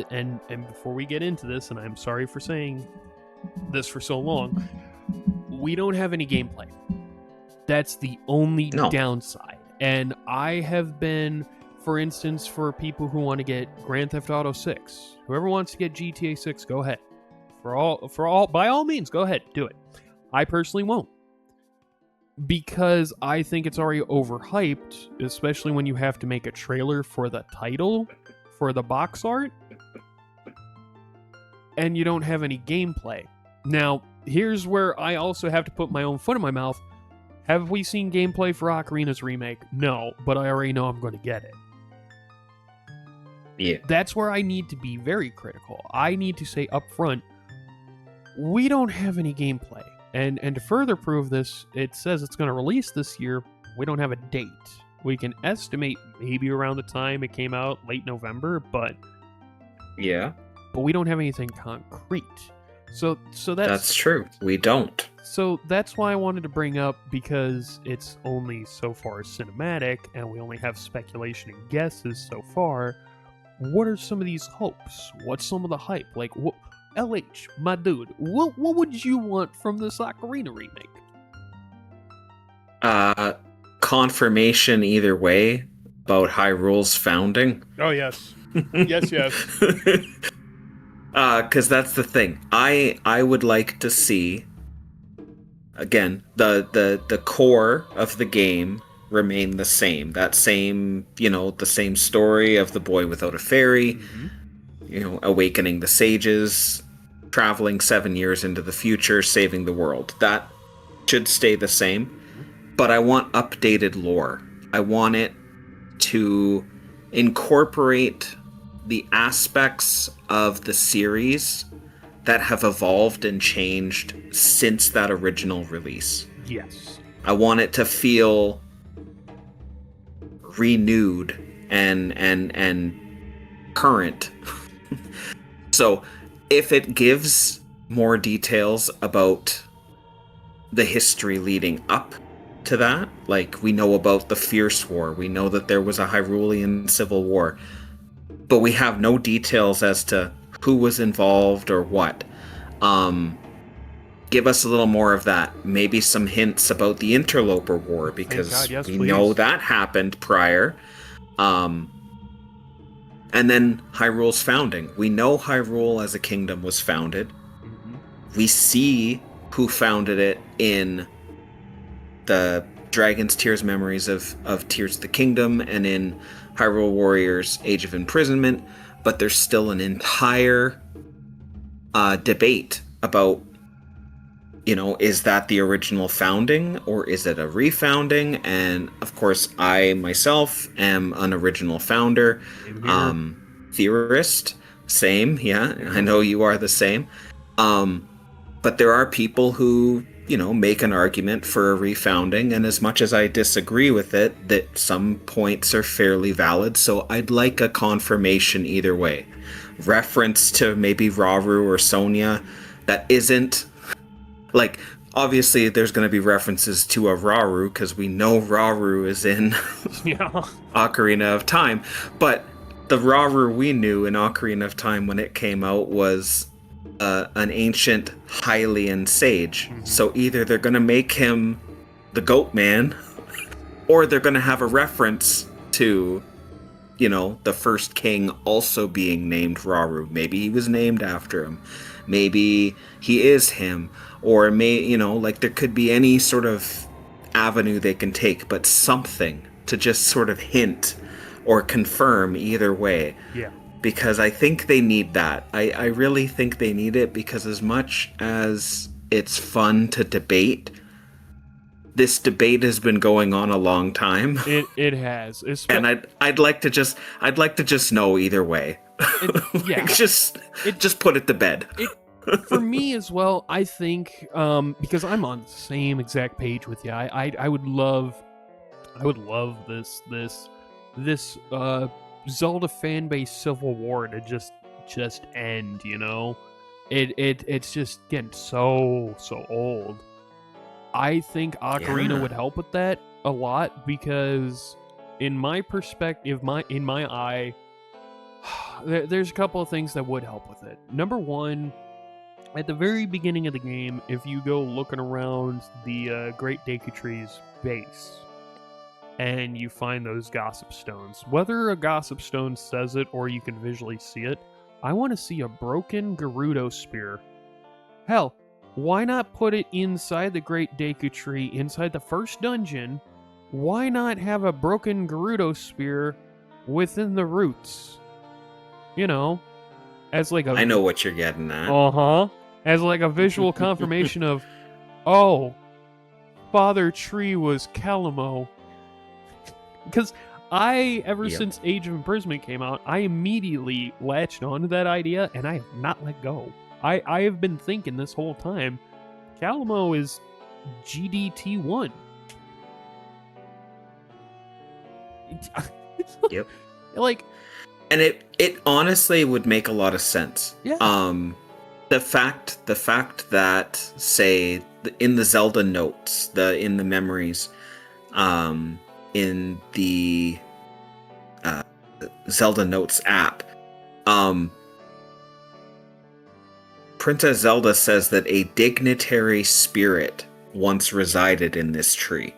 and before we get into this, and I'm sorry for saying this for so long, we don't have any gameplay. That's the only downside. And I have been, for instance, for people who want to get Grand Theft Auto 6, whoever wants to get GTA 6, go ahead. By all means, go ahead, do it. I personally won't. Because I think it's already overhyped, especially when you have to make a trailer for the title, for the box art, and you don't have any gameplay. Now, here's where I also have to put my own foot in my mouth. Have we seen gameplay for Ocarina's remake? No, but I already know I'm going to get it. Yeah. That's where I need to be very critical. I need to say up front, we don't have any gameplay. And to further prove this, it says it's going to release this year. We don't have a date. We can estimate maybe around the time it came out, late November, but we don't have anything concrete. So that's true. We don't. So that's why I wanted to bring up, because it's only so far cinematic, and we only have speculation and guesses so far. What are some of these hopes? What's some of the hype? Like, what, LH, my dude, what would you want from this Ocarina remake? Confirmation either way about Hyrule's founding. Oh, yes. Yes. Because that's the thing. I would like to see, again, the core of the game remain the same. That same, the same story of the boy without a fairy, awakening the sages, traveling 7 years into the future, saving the world. That should stay the same. But I want updated lore. I want it to incorporate the aspects of the series that have evolved and changed since that original release. Yes. I want it to feel renewed and current. So if it gives more details about the history leading up to that, like we know about the Fierce War, we know that there was a Hyrulean civil war, but we have no details as to who was involved or what. Give us a little more of that. Maybe some hints about the Interloper War, because we know that happened prior. And then Hyrule's founding. We know Hyrule as a kingdom was founded. Mm-hmm. We see who founded it in the Dragon's Tears Memories of Tears of the Kingdom and in Hyrule Warriors Age of Imprisonment, but there's still an entire debate about, is that the original founding or is it a refounding? And of course, I myself am an original founder theorist. Same, yeah. I know you are the same. But there are people who, make an argument for a refounding, and as much as I disagree with it, that some points are fairly valid, so I'd like a confirmation either way. Reference to maybe Rauru or Sonia that isn't, like, obviously there's going to be references to a Rauru, because we know Rauru is in Ocarina of Time, but the Rauru we knew in Ocarina of Time when it came out was an ancient Hylian sage. Mm-hmm. So either they're going to make him the Goat Man, or they're going to have a reference to, you know, the first king also being named Rauru. Maybe he was named after him. Maybe he is him. Or like there could be any sort of avenue they can take, but something to just sort of hint or confirm either way. Yeah. Because I think they need that. I really think they need it, because as much as it's fun to debate, this debate has been going on a long time. It has. And I'd like to just know either way. Yeah. just put it to bed. For me as well, I think because I'm on the same exact page with you. I would love this Zelda fan base civil war to just end, you know? It's just getting so old. I think Ocarina would help with that a lot, because in my perspective, in my eye, there's a couple of things that would help with it. Number one, at the very beginning of the game, if you go looking around the Great Deku Tree's base, and you find those gossip stones, whether a gossip stone says it or you can visually see it, I want to see a broken Gerudo spear. Hell, why not put it inside the Great Deku Tree, inside the first dungeon? Why not have a broken Gerudo spear within the roots? You know, as like a... I know what you're getting at. Uh-huh. As like a visual confirmation of, oh, Father Tree was Calamo. Because since Age of Imprisonment came out, I immediately latched onto that idea, and I have not let go. I have been thinking this whole time, Calamo is GDT1. Yep. Like... And it honestly would make a lot of sense. Yeah. The fact that, say, in the Zelda notes, in the memories, in the Zelda Notes app, Princess Zelda says that a dignitary spirit once resided in this tree.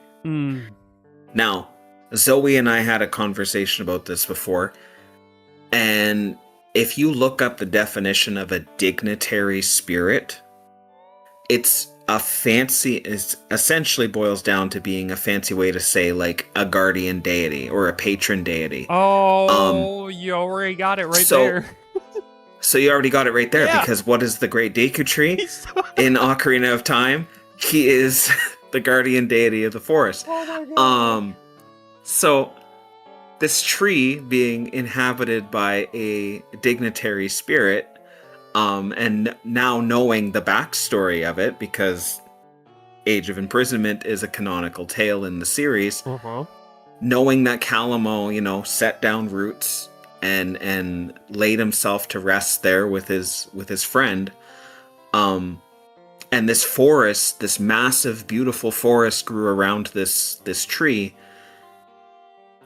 Now, Zoe and I had a conversation about this before, and if you look up the definition of a dignitary spirit, it essentially boils down to being a fancy way to say like a guardian deity or a patron deity. Oh, you already got it there. So you already got it right there, yeah. Because what is the Great Deku Tree in Ocarina of Time? He is the guardian deity of the forest. Oh my God. So this tree being inhabited by a dignitary spirit, and now knowing the backstory of it, because Age of Imprisonment is a canonical tale in the series, knowing that Calamo, set down roots and laid himself to rest there with his friend, and this forest, this massive, beautiful forest, grew around this tree.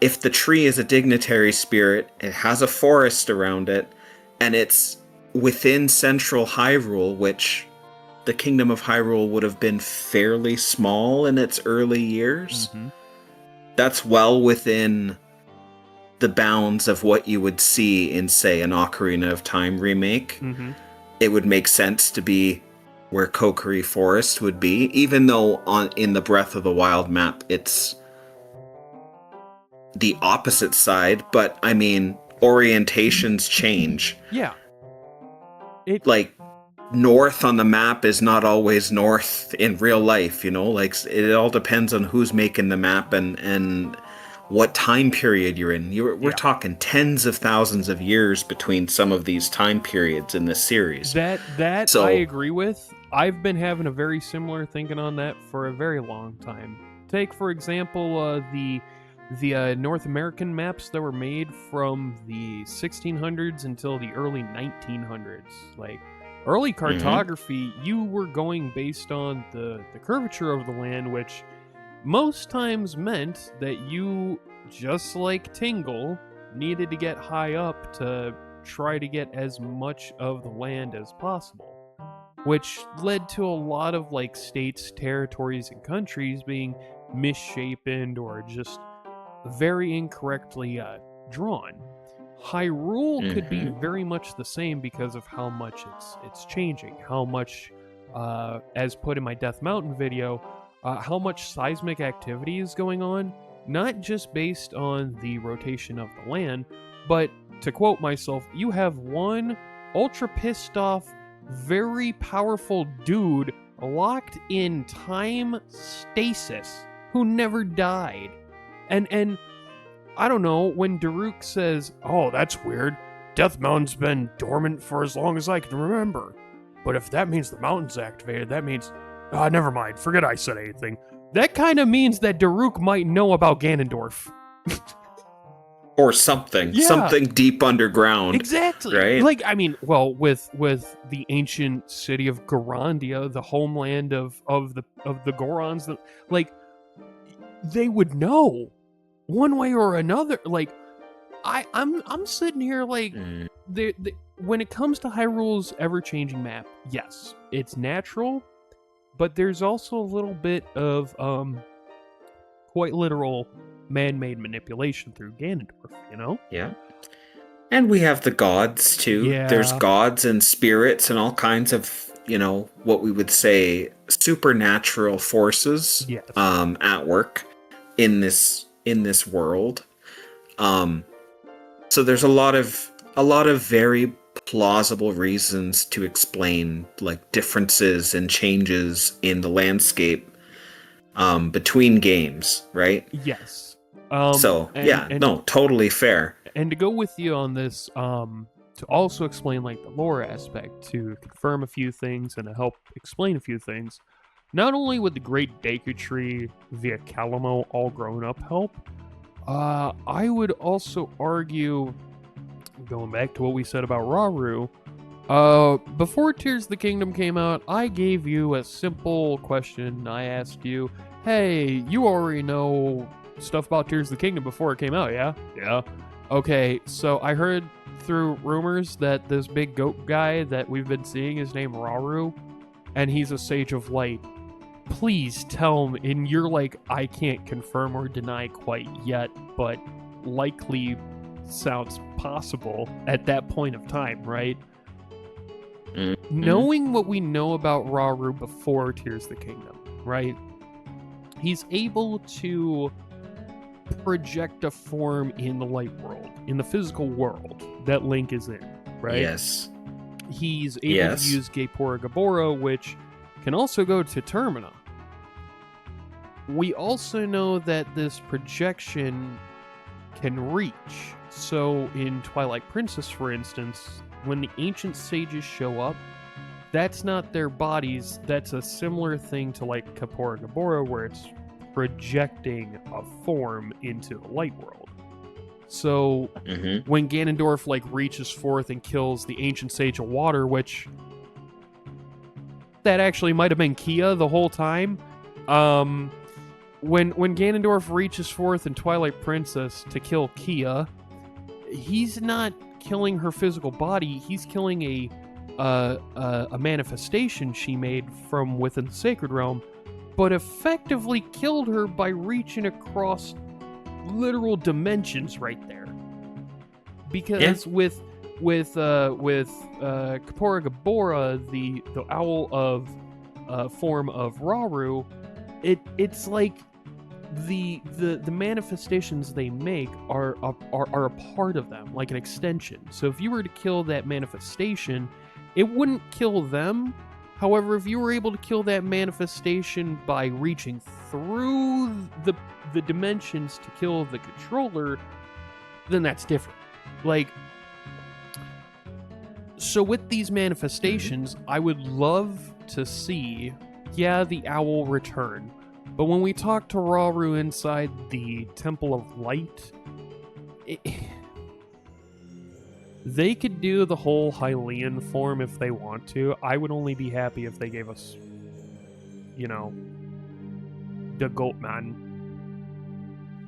If the tree is a dignitary spirit, it has a forest around it, and it's within central Hyrule, which the Kingdom of Hyrule would have been fairly small in its early years. That's well within the bounds of what you would see in, say, an Ocarina of Time remake. It would make sense to be where Kokiri Forest would be, even though in the Breath of the Wild map, it's the opposite side, but I mean, orientations change. Yeah. Like, north on the map is not always north in real life, like it all depends on who's making the map and what time period you're in. We're talking tens of thousands of years between some of these time periods in this series. That I agree with. I've been having a very similar thinking on that for a very long time. Take, for example, the North American maps that were made from the 1600s until the early 1900s. Like, early cartography, you were going based on the curvature of the land, which most times meant that you, just like Tingle, needed to get high up to try to get as much of the land as possible. Which led to a lot of, like, states, territories, and countries being misshapen or just very incorrectly drawn. Hyrule could be very much the same because of how much it's changing, how much, as put in my Death Mountain video, how much seismic activity is going on, not just based on the rotation of the land, but, to quote myself, you have one ultra pissed off, very powerful dude locked in time stasis who never died. And I don't know, when Daruk says, "Oh, that's weird. Death Mountain's been dormant for as long as I can remember. But if that means the mountain's activated, that means... never mind. Forget I said anything." That kind of means that Daruk might know about Ganondorf. Or something. Yeah. Something deep underground. Exactly. Right? Like, I mean, well, with the ancient city of Gorondia, the homeland of the Gorons, like, they would know one way or another. Like, I'm sitting here like, when it comes to Hyrule's ever-changing map, yes, it's natural, but there's also a little bit of quite literal man-made manipulation through Ganondorf, you know? Yeah. And we have the gods, too. Yeah. There's gods and spirits and all kinds of, what we would say supernatural forces at work in this world. So there's a lot of very plausible reasons to explain, like, differences and changes in the landscape between games, right? Yes. Totally fair. And to go with you on this, to also explain, like, the lore aspect, to confirm a few things and to help explain a few things, not only would the Great Deku Tree via Calamo all grown up help, I would also argue, going back to what we said about Rauru, before Tears of the Kingdom came out, I gave you a simple question. I asked you, hey, you already know stuff about Tears of the Kingdom before it came out, yeah? Yeah. Okay, so I heard through rumors that this big goat guy that we've been seeing is named Rauru, and he's a Sage of Light. Please tell me, and you're like, I can't confirm or deny quite yet, but likely sounds possible at that point of time, right? Mm-hmm. Knowing what we know about Rauru before Tears of the Kingdom, right? He's able to project a form in the light world, in the physical world that Link is in, right? Yes. He's able to use Gapora Gabora, which can also go to Termina. We also know that this projection can reach. So in Twilight Princess, for instance, when the ancient sages show up, that's not their bodies. That's a similar thing to like Gapora Gabora, where it's projecting a form into the light world. So when Ganondorf like reaches forth and kills the ancient sage of water, which that actually might have been Kia the whole time. When Ganondorf reaches forth in Twilight Princess to kill Kia, he's not killing her physical body. He's killing a manifestation she made from within the Sacred Realm, but effectively killed her by reaching across literal dimensions right there. Because with Gapora Gabora, the owl of form of Rauru, it's like the manifestations they make are a part of them, like an extension. So if you were to kill that manifestation, it wouldn't kill them. However, if you were able to kill that manifestation by reaching through the dimensions to kill the controller, then that's different. Like, so with these manifestations, I would love to see, the owl return. But when we talk to Rauru inside the Temple of Light, they could do the whole Hylian form if they want to. I would only be happy if they gave us, the Goatman.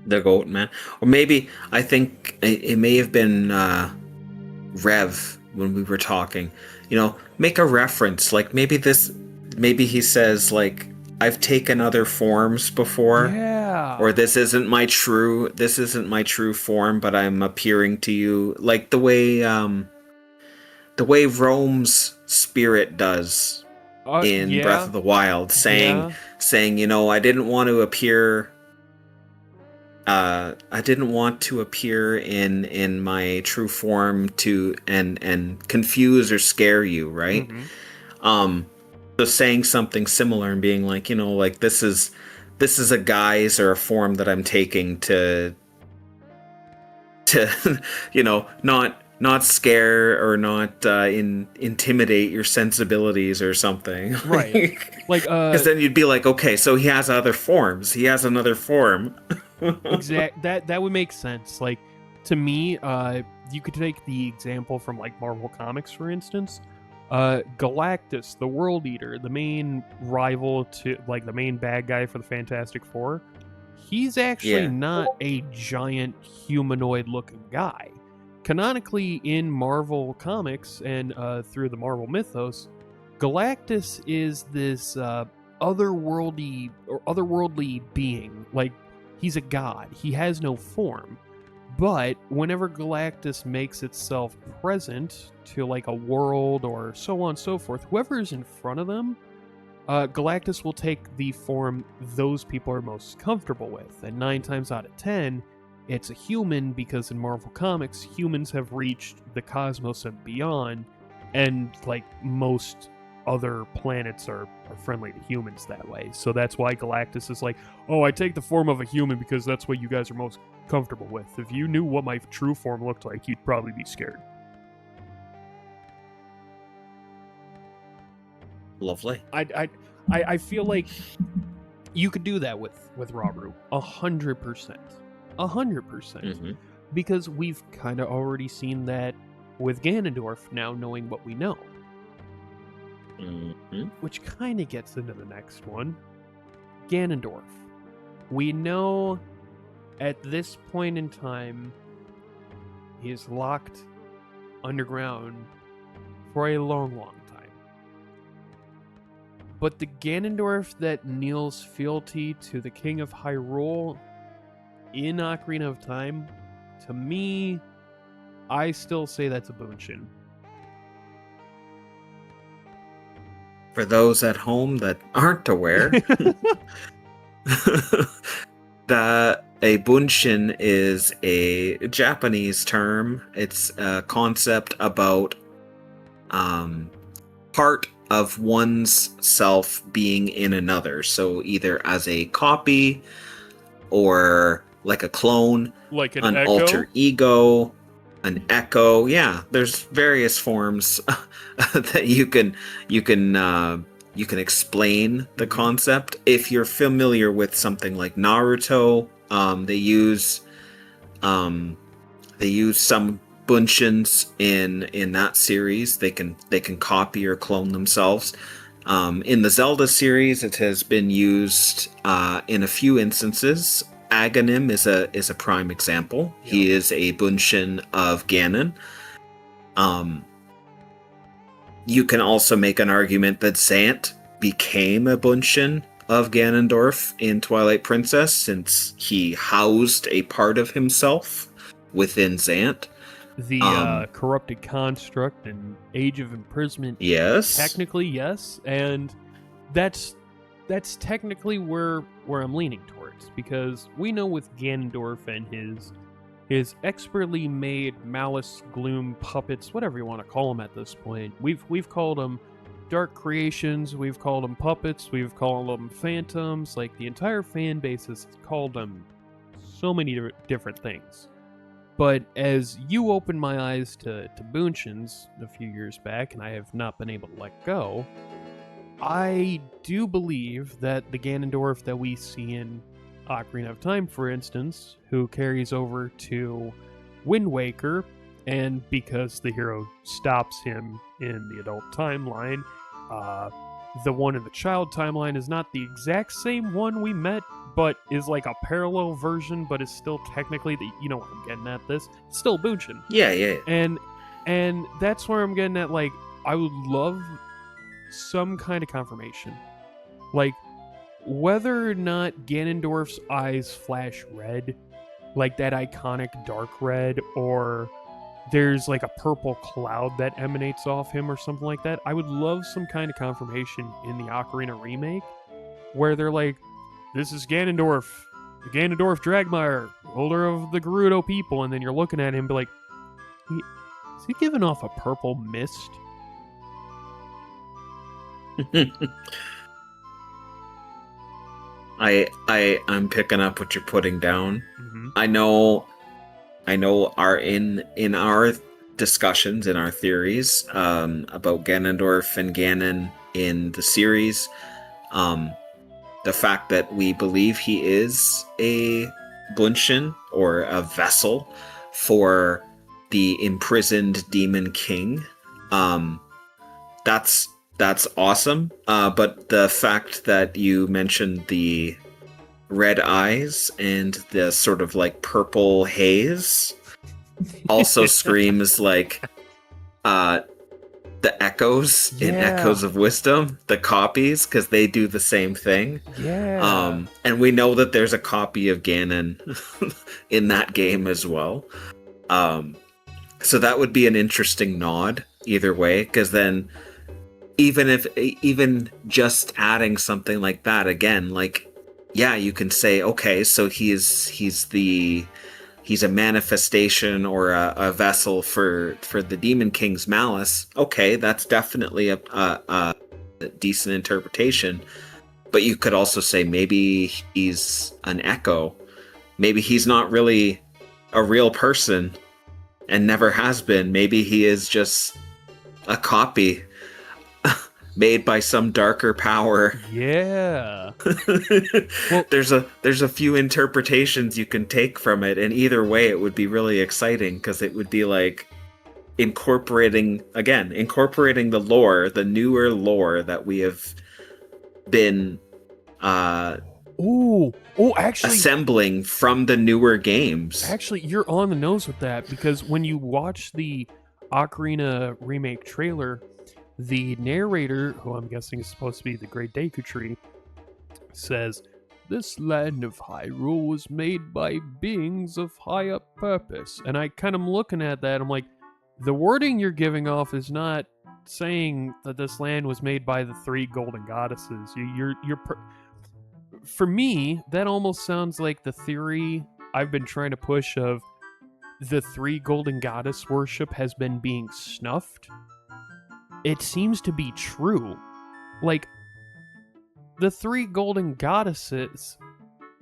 The Goatman. Or maybe, I think it may have been Rev when we were talking. Make a reference. Like, maybe he says, like, I've taken other forms before. Yeah. or this isn't my true form, but I'm appearing to you, like the way Rome's spirit does in Breath of the Wild, saying, I didn't want to appear. I didn't want to appear in my true form and confuse or scare you, right? Mm-hmm. So saying something similar and being like, like this is a guise or a form that I'm taking to not scare or not intimidate your sensibilities or something, right? Like, because then you'd be like, okay, so he has other forms. He has another form. That would make sense. Like, to me, you could take the example from like Marvel Comics, for instance. Galactus, the World Eater, the main rival to, like, the main bad guy for the Fantastic Four. He's actually not a giant humanoid-looking guy. Canonically, in Marvel Comics and through the Marvel mythos, Galactus is this otherworldly being. Like, he's a god. He has no form. But whenever Galactus makes itself present to like a world or so on and so forth, whoever is in front of them, Galactus will take the form those people are most comfortable with. And 9 times out of 10, it's a human, because in Marvel Comics, humans have reached the cosmos and beyond, and like most other planets are friendly to humans that way. So that's why Galactus is like, oh, I take the form of a human because that's what you guys are most comfortable with. If you knew what my true form looked like, you'd probably be scared. Lovely. I feel like you could do that with Rauru 100%. 100%. Mm-hmm. Because we've kind of already seen that with Ganondorf now, knowing what we know. Mm-hmm. Which kind of gets into the next one. Ganondorf. We know at this point in time he is locked underground for a long, long time. But the Ganondorf that kneels fealty to the King of Hyrule in Ocarina of Time, to me, I still say that's a Bunshin. For those at home that aren't aware, that a Bunshin is a Japanese term. It's a concept about part of one's self being in another. So either as a copy or like a clone, like an echo? Alter ego, an echo. Yeah, there's various forms that you can explain the concept. If you're familiar with something like Naruto, they use some Bunshins in that series. They can copy or clone themselves. In the Zelda series, it has been used in a few instances. Aghanim is a prime example. Yep. He is a Bunshin of Ganon. You can also make an argument that Zant became a Bunshin of Ganondorf in Twilight Princess, since he housed a part of himself within Zant. The corrupted construct and Age of Imprisonment. Yes. Technically, yes. And that's technically where I'm leaning towards, because we know with Ganondorf and his expertly made malice, gloom puppets, whatever you want to call them at this point. We've called them dark creations, we've called them puppets, we've called them phantoms. Like, the entire fan base has called them so many different things. But as you opened my eyes to Bunshins a few years back, and I have not been able to let go, I do believe that the Ganondorf that we see in Ocarina of Time, for instance, who carries over to Wind Waker, and because the hero stops him in the adult timeline, the one in the child timeline is not the exact same one we met, but is like a parallel version, but is still technically you know what I'm getting at this. It's still Bunshin. Yeah. And that's where I'm getting at, like, I would love some kind of confirmation. Like, whether or not Ganondorf's eyes flash red, like that iconic dark red, or there's like a purple cloud that emanates off him or something like that, I would love some kind of confirmation in the Ocarina remake where they're like, this is Ganondorf, the Ganondorf Dragmire, ruler of the Gerudo people, and then you're looking at him and be like, is he giving off a purple mist? I'm picking up what you're putting down. Mm-hmm. I know our in our discussions, in our theories about Ganondorf and Ganon in the series, the fact that we believe he is a Bunshin, or a vessel for the imprisoned Demon King, that's awesome. But the fact that you mentioned the red eyes and the sort of like purple haze also screams like the echoes in Echoes of Wisdom, the copies, because they do the same thing. Yeah. And we know that there's a copy of Ganon in that game as well. So that would be an interesting nod either way, because then even just adding something like that again, like, yeah, you can say, okay, so he's a manifestation or a vessel for the Demon King's malice. Okay, that's definitely a decent interpretation. But you could also say maybe he's an echo. Maybe he's not really a real person and never has been. Maybe he is just a copy made by some darker power. Yeah. Well, there's a few interpretations you can take from it, and either way it would be really exciting, because it would be like incorporating the lore, the newer lore that we have been actually assembling from the newer games. Actually, you're on the nose with that, because when you watch the Ocarina remake trailer, the narrator, who I'm guessing is supposed to be the Great Deku Tree, says, "This land of Hyrule was made by beings of high up purpose." And I kind of am looking at that, I'm like, the wording you're giving off is not saying that this land was made by the three golden goddesses. For me, that almost sounds like the theory I've been trying to push of the three golden goddess worship has been being snuffed. It seems to be true. Like, the three golden goddesses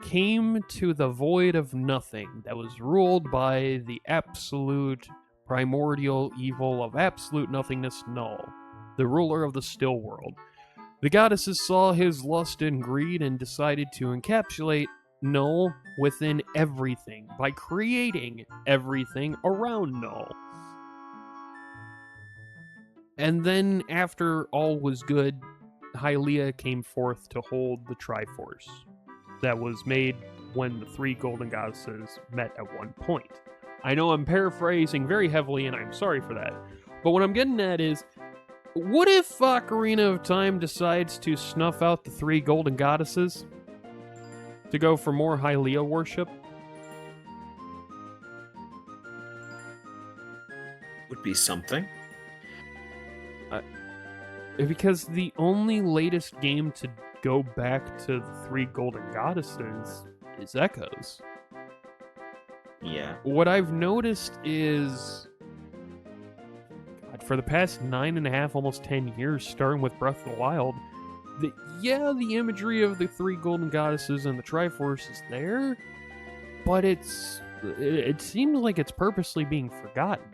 came to the void of nothing that was ruled by the absolute primordial evil of absolute nothingness, Null, the ruler of the still world. The goddesses saw his lust and greed and decided to encapsulate Null within everything by creating everything around Null. And then, after all was good, Hylia came forth to hold the Triforce that was made when the three golden goddesses met at one point. I know I'm paraphrasing very heavily, and I'm sorry for that. But what I'm getting at is, what if Ocarina of Time decides to snuff out the three golden goddesses to go for more Hylia worship? Would be something. Because the only latest game to go back to the three golden goddesses is Echoes. Yeah. What I've noticed is, God, for the past 9.5, almost 10 years, starting with Breath of the Wild, the imagery of the three golden goddesses and the Triforce is there, but it seems like it's purposely being forgotten.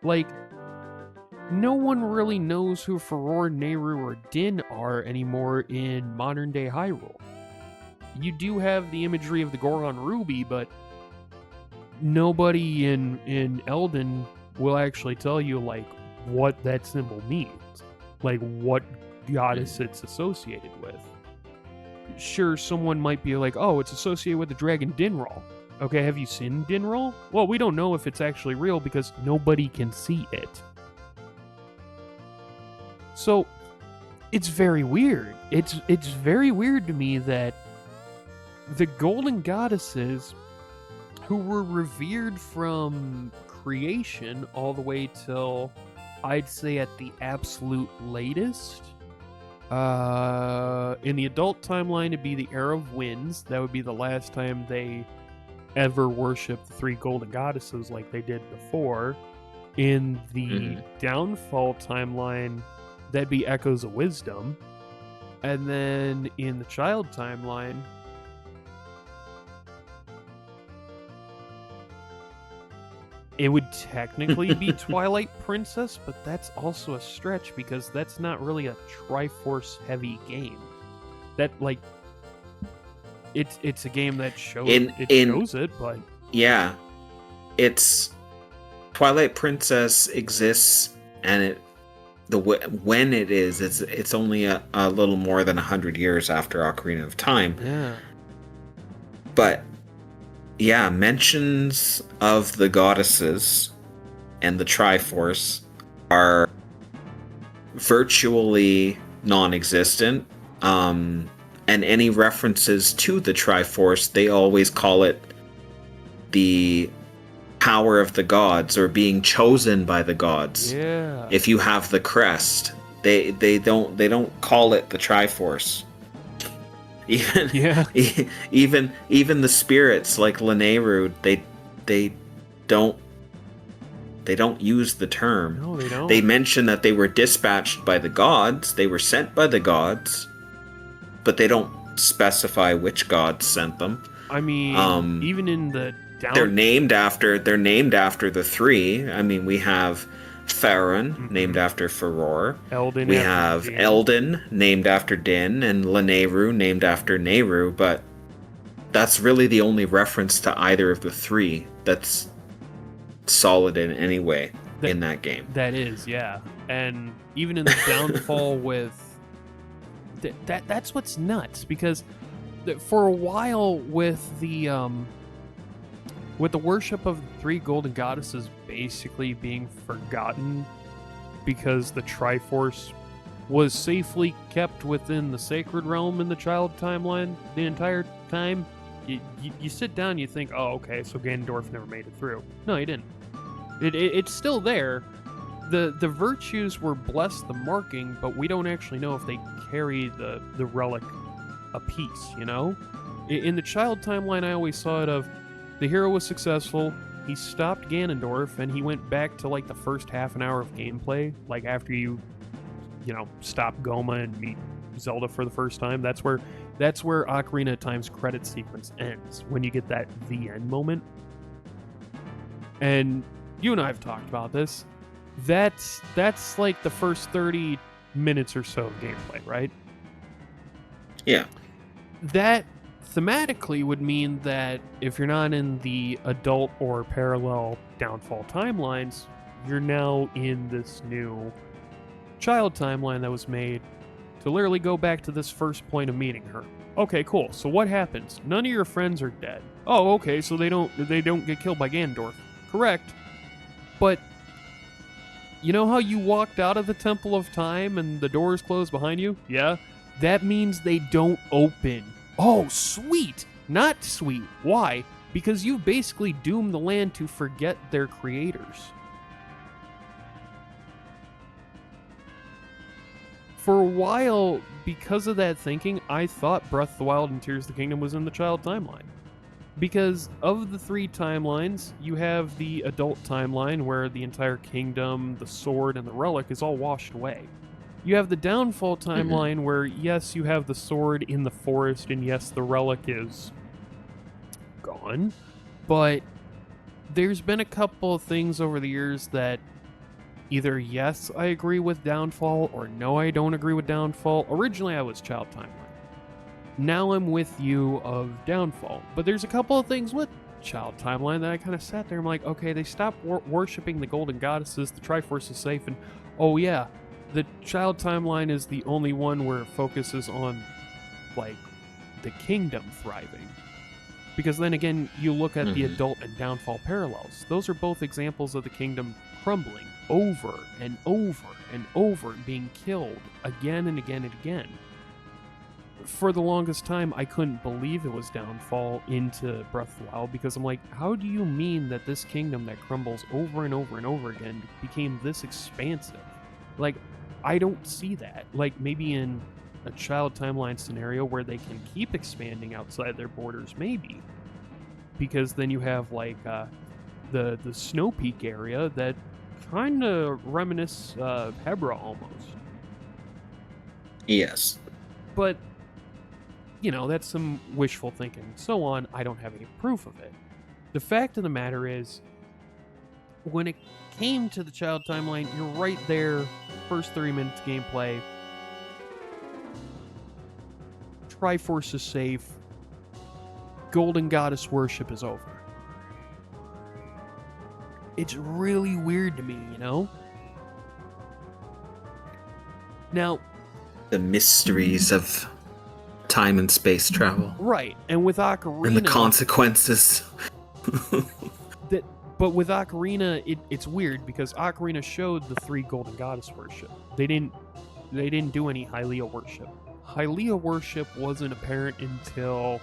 Like, no one really knows who Farore, Nehru, or Din are anymore in modern-day Hyrule. You do have the imagery of the Goron Ruby, but nobody in Elden will actually tell you, like, what that symbol means. Like, what goddess it's associated with. Sure, someone might be like, oh, it's associated with the dragon Dinral. Okay, have you seen Dinral? Well, we don't know if it's actually real because nobody can see it. So, It's very weird. It's very weird to me that the golden goddesses, who were revered from creation all the way till, I'd say at the absolute latest, in the adult timeline, it'd be the Era of Winds. That would be the last time they ever worshipped the three golden goddesses like they did before. In the downfall timeline, that'd be Echoes of Wisdom. And then in the child timeline, it would technically be Twilight Princess, but that's also a stretch because that's not really a Triforce heavy game. That, like, it's a game that shows it, but yeah, it's Twilight Princess exists, and when it is, it's only a little more than 100 years after Ocarina of Time. Yeah, but yeah, mentions of the goddesses and the Triforce are virtually non-existent. And any references to the Triforce, they always call it the power of the gods or being chosen by the gods. Yeah. If you have the crest, they don't call it the Triforce. Even the spirits like Lanayru, they don't use the term. No, they don't. They mention that they were dispatched by the gods, they were sent by the gods, but they don't specify which gods sent them. I mean, even in the they're named after the three. I mean, we have Farron, named after Faror. Eldin, we have Din. Eldin, named after Din, and Lanayru, named after Nehru, but that's really the only reference to either of the three that's solid in any way in that game. That is, yeah. And even in the downfall with... That's what's nuts, because for a while with the worship of the three golden goddesses basically being forgotten because the Triforce was safely kept within the sacred realm in the child timeline the entire time, you sit down, you think, oh, okay, so Ganondorf never made it through. No, he didn't. It's still there. The virtues were blessed the marking, but we don't actually know if they carry the relic a piece, you know? In the child timeline, I always saw it of the hero was successful, he stopped Ganondorf, and he went back to like the first half an hour of gameplay, like after you stop Goma and meet Zelda for the first time. That's where Ocarina of Time's credit sequence ends, when you get that the end moment. And you and I have talked about this. That's like the first 30 minutes or so of gameplay, right? Yeah. That thematically would mean that if you're not in the adult or parallel downfall timelines, you're now in this new child timeline that was made to literally go back to this first point of meeting her. Okay, cool. So what happens? None of your friends are dead. Oh, okay, so they don't get killed by Ganondorf. Correct. But you know how you walked out of the Temple of Time and the doors closed behind you? Yeah? That means they don't open. Oh, sweet! Not sweet. Why? Because you basically doomed the land to forget their creators. For a while, because of that thinking, I thought Breath of the Wild and Tears of the Kingdom was in the child timeline. Because of the three timelines, you have the adult timeline where the entire kingdom, the sword, and the relic is all washed away. You have the downfall timeline where, yes, you have the sword in the forest, and yes, the relic is gone. But there's been a couple of things over the years that either yes, I agree with downfall, or no, I don't agree with downfall. Originally, I was child timeline. Now I'm with you of downfall. But there's a couple of things with child timeline that I kind of sat there and I'm like, okay, they stopped worshipping the golden goddesses, the Triforce is safe, and oh yeah, the child timeline is the only one where it focuses on, like, the kingdom thriving. Because then again, you look at the adult and downfall parallels. Those are both examples of the kingdom crumbling over and over and over and being killed again and again and again. For the longest time, I couldn't believe it was downfall into Breath of the Wild, because I'm like, how do you mean that this kingdom that crumbles over and over and over again became this expansive? Like, I don't see that. Like, maybe in a child timeline scenario where they can keep expanding outside their borders, maybe. Because then you have, like, the Snow Peak area that kind of reminisce Hebra almost. Yes. But, you know, that's some wishful thinking. So on, I don't have any proof of it. The fact of the matter is, when it came to the child timeline, you're right there, first 3 minutes gameplay. Triforce is safe. Golden Goddess worship is over. It's really weird to me, you know? Now, the mysteries of time and space travel. Right, and with Ocarina... and the consequences. But with Ocarina, it's weird, because Ocarina showed the 3 Golden Goddess worship. They didn't do any Hylia worship. Hylia worship wasn't apparent until...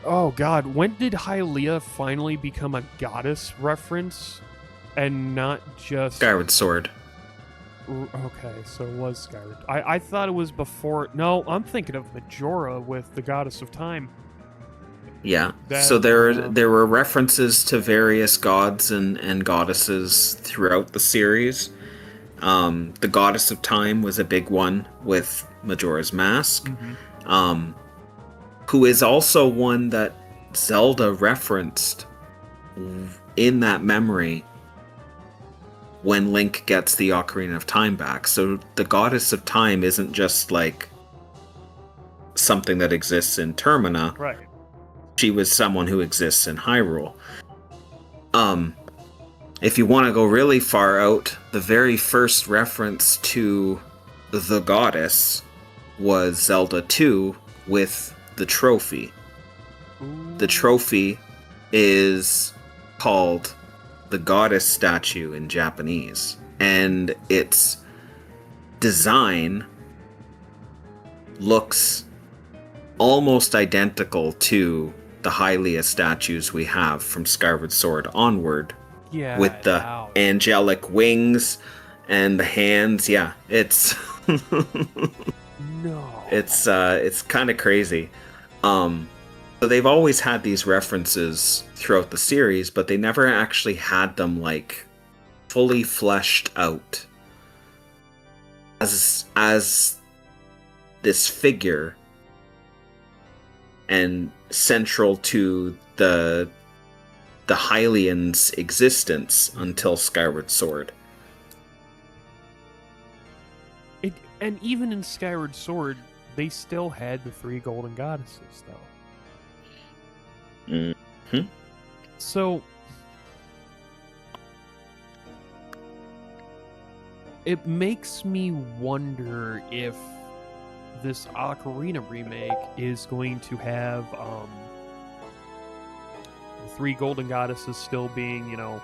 Oh god, when did Hylia finally become a goddess reference? And not just... Skyward Sword. Okay, so it was Skyward. I thought it was before... No, I'm thinking of Majora with the Goddess of Time. Yeah, so there were references to various gods and goddesses throughout the series. The Goddess of Time was a big one with Majora's Mask, who is also one that Zelda referenced in that memory when Link gets the Ocarina of Time back. So the Goddess of Time isn't just like something that exists in Termina. Right. She was someone who exists in Hyrule. If you want to go really far out, the very first reference to the goddess was Zelda 2 with the trophy. Ooh. The trophy is called the goddess statue in Japanese, and its design looks almost identical to the Hylia statues we have from Skyward Sword onward. Yeah, with the angelic wings and the hands. Yeah, it's no. It's kind of crazy. So they've always had these references throughout the series, but they never actually had them like fully fleshed out as this figure and central to the Hylian's existence until Skyward Sword. And even in Skyward Sword, they still had the 3 golden goddesses, though. Mm-hmm. So, it makes me wonder if this Ocarina remake is going to have the 3 golden goddesses still being, you know...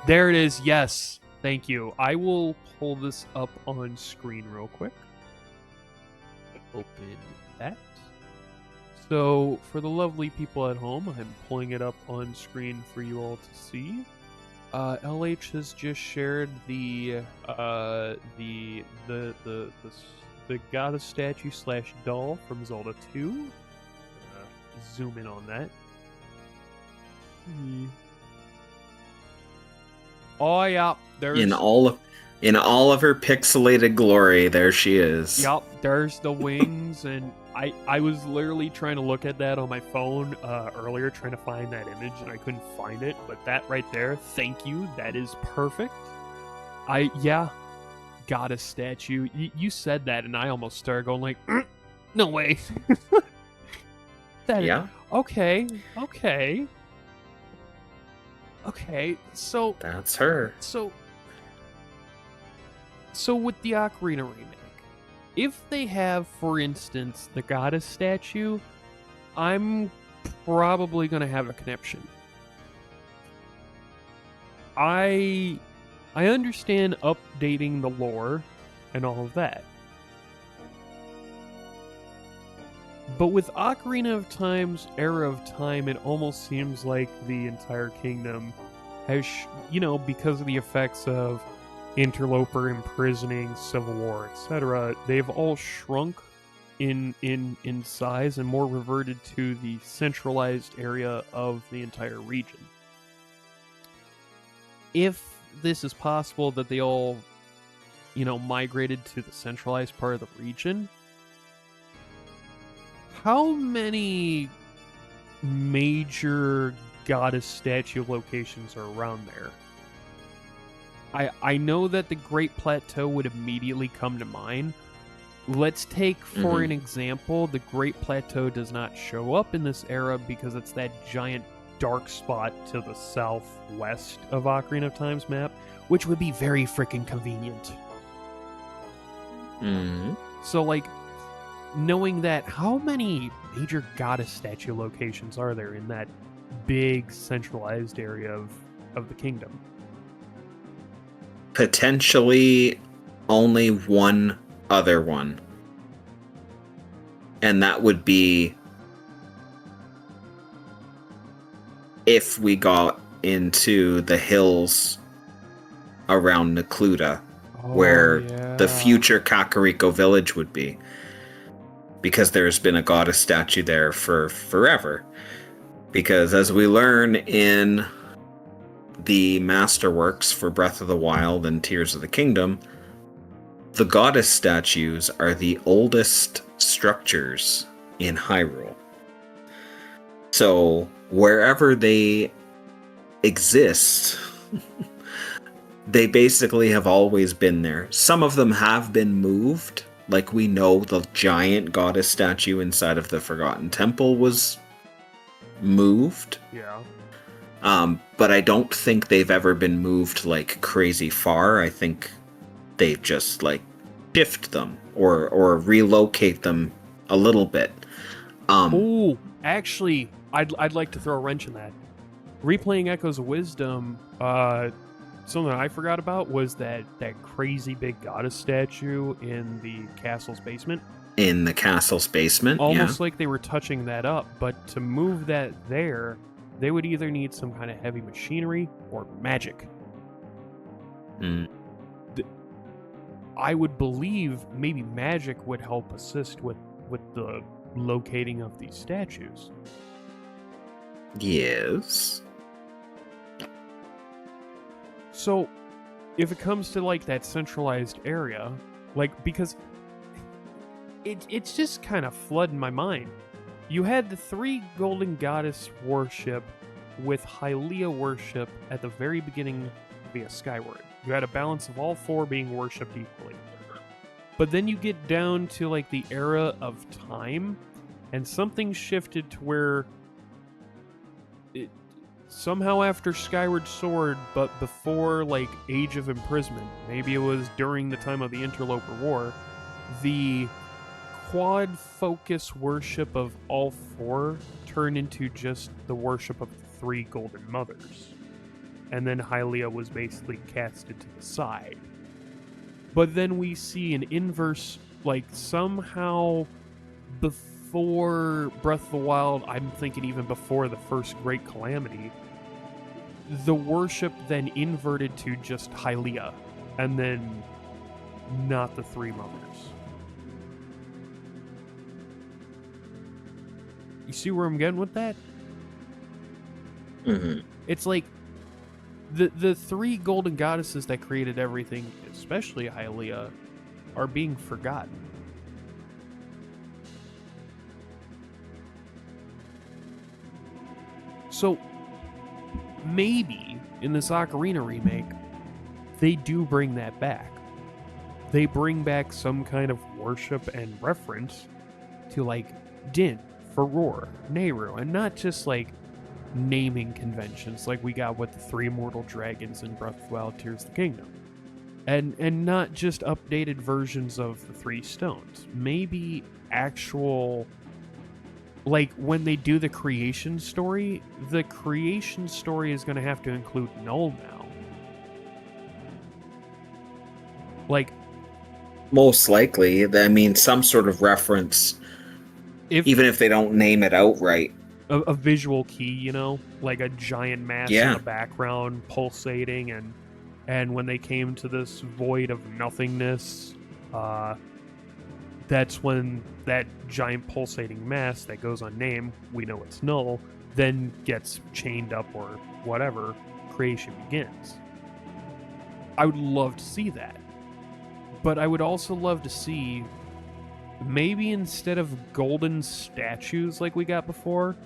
There it is, yes! Thank you. I will pull this up on screen real quick. Open that. So, for the lovely people at home, I'm pulling it up on screen for you all to see. LH has just shared the goddess statue / doll from Zelda 2. Zoom in on that. Oh yeah, there's in all of her pixelated glory, there she is. Yup, there's the wings, and I was literally trying to look at that on my phone earlier, trying to find that image, and I couldn't find it. But that right there, thank you. That is perfect. Goddess statue. You said that, and I almost started going like, no way. Okay. So that's her. So with the Ocarina remake, if they have, for instance, the goddess statue, I'm probably going to have a conniption. I understand updating the lore and all of that. But with Ocarina of Time's Era of Time, it almost seems like the entire kingdom has, because of the effects of interloper imprisoning, civil war, etc., they've all shrunk in size and more reverted to the centralized area of the entire region. If this is possible that they all, migrated to the centralized part of the region, how many major goddess statue locations are around there? I know that the Great Plateau would immediately come to mind. Let's take, for an example, the Great Plateau does not show up in this era because it's that giant dark spot to the southwest of Ocarina of Time's map, which would be very freaking convenient. So, knowing that, how many major goddess statue locations are there in that big centralized area of the kingdom? Potentially only one other one. And that would be if we got into the hills around Necluda, where the future Kakariko village would be. Because there's been a goddess statue there for forever. Because as we learn in the masterworks for Breath of the Wild and Tears of the Kingdom, the goddess statues are the oldest structures in Hyrule. So wherever they exist, they basically have always been there. Some of them have been moved. Like, we know the giant goddess statue inside of the Forgotten Temple was moved. Yeah. But I don't think they've ever been moved, crazy far. I think they just, shift them or relocate them a little bit. Actually, I'd like to throw a wrench in that. Replaying Echoes of Wisdom, something I forgot about was that crazy big goddess statue in the castle's basement. In the castle's basement, Almost like they were touching that up, but to move that there, they would either need some kind of heavy machinery or magic. I would believe maybe magic would help assist with the locating of these statues. Yes. So, if it comes to that centralized area, because it's just kind of flooding my mind. You had the 3 golden goddess worship with Hylia worship at the very beginning via Skyward. You had a balance of all 4 being worshipped equally. But then you get down to the era of time, and something shifted to where somehow after Skyward Sword, but before Age of Imprisonment, maybe it was during the time of the Interloper War, the quad focus worship of all 4 turned into just the worship of the 3 golden mothers. And then Hylia was basically casted to the side. But then we see an inverse, somehow before Breath of the Wild, I'm thinking even before the first Great Calamity, the worship then inverted to just Hylia, and then not the 3 mothers. You see where I'm getting with that? Mm-hmm. It's the 3 golden goddesses that created everything, especially Hylia, are being forgotten. So, maybe in this Ocarina remake, they do bring that back. They bring back some kind of worship and reference to Din, Farore, Nehru, and not just naming conventions like we got with the 3 immortal dragons in Breath of the Wild, Tears of the Kingdom. And not just updated versions of the 3 stones. Maybe actual... when they do the creation story is going to have to include Null now. Like, most likely, I mean, some sort of reference, even if they don't name it outright. A visual key, you know, like a giant mass in the background pulsating, and when they came to this void of nothingness, that's when that giant pulsating mass that goes unnamed, we know it's null, then gets chained up or whatever, creation begins. I would love to see that. But I would also love to see, maybe instead of golden statues like we got before,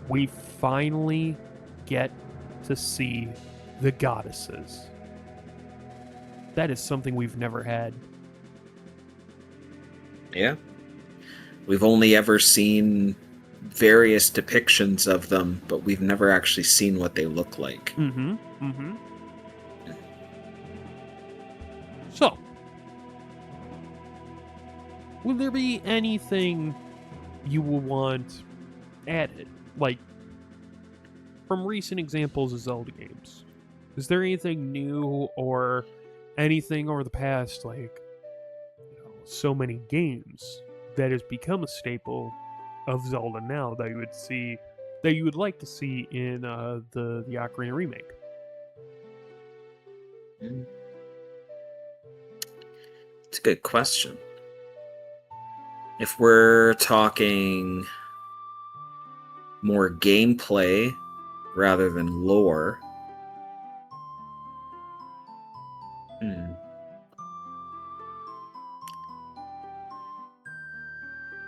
we finally get to see the goddesses. That is something we've never had. Yeah. We've only ever seen various depictions of them, but we've never actually seen what they look like. Mm-hmm. Mm-hmm. So, will there be anything you will want added? Like, from recent examples of Zelda games, is there anything new or anything over the past, like, so many games that has become a staple of Zelda now that you would like to see in the Ocarina remake? It's a good question. If we're talking more gameplay rather than lore,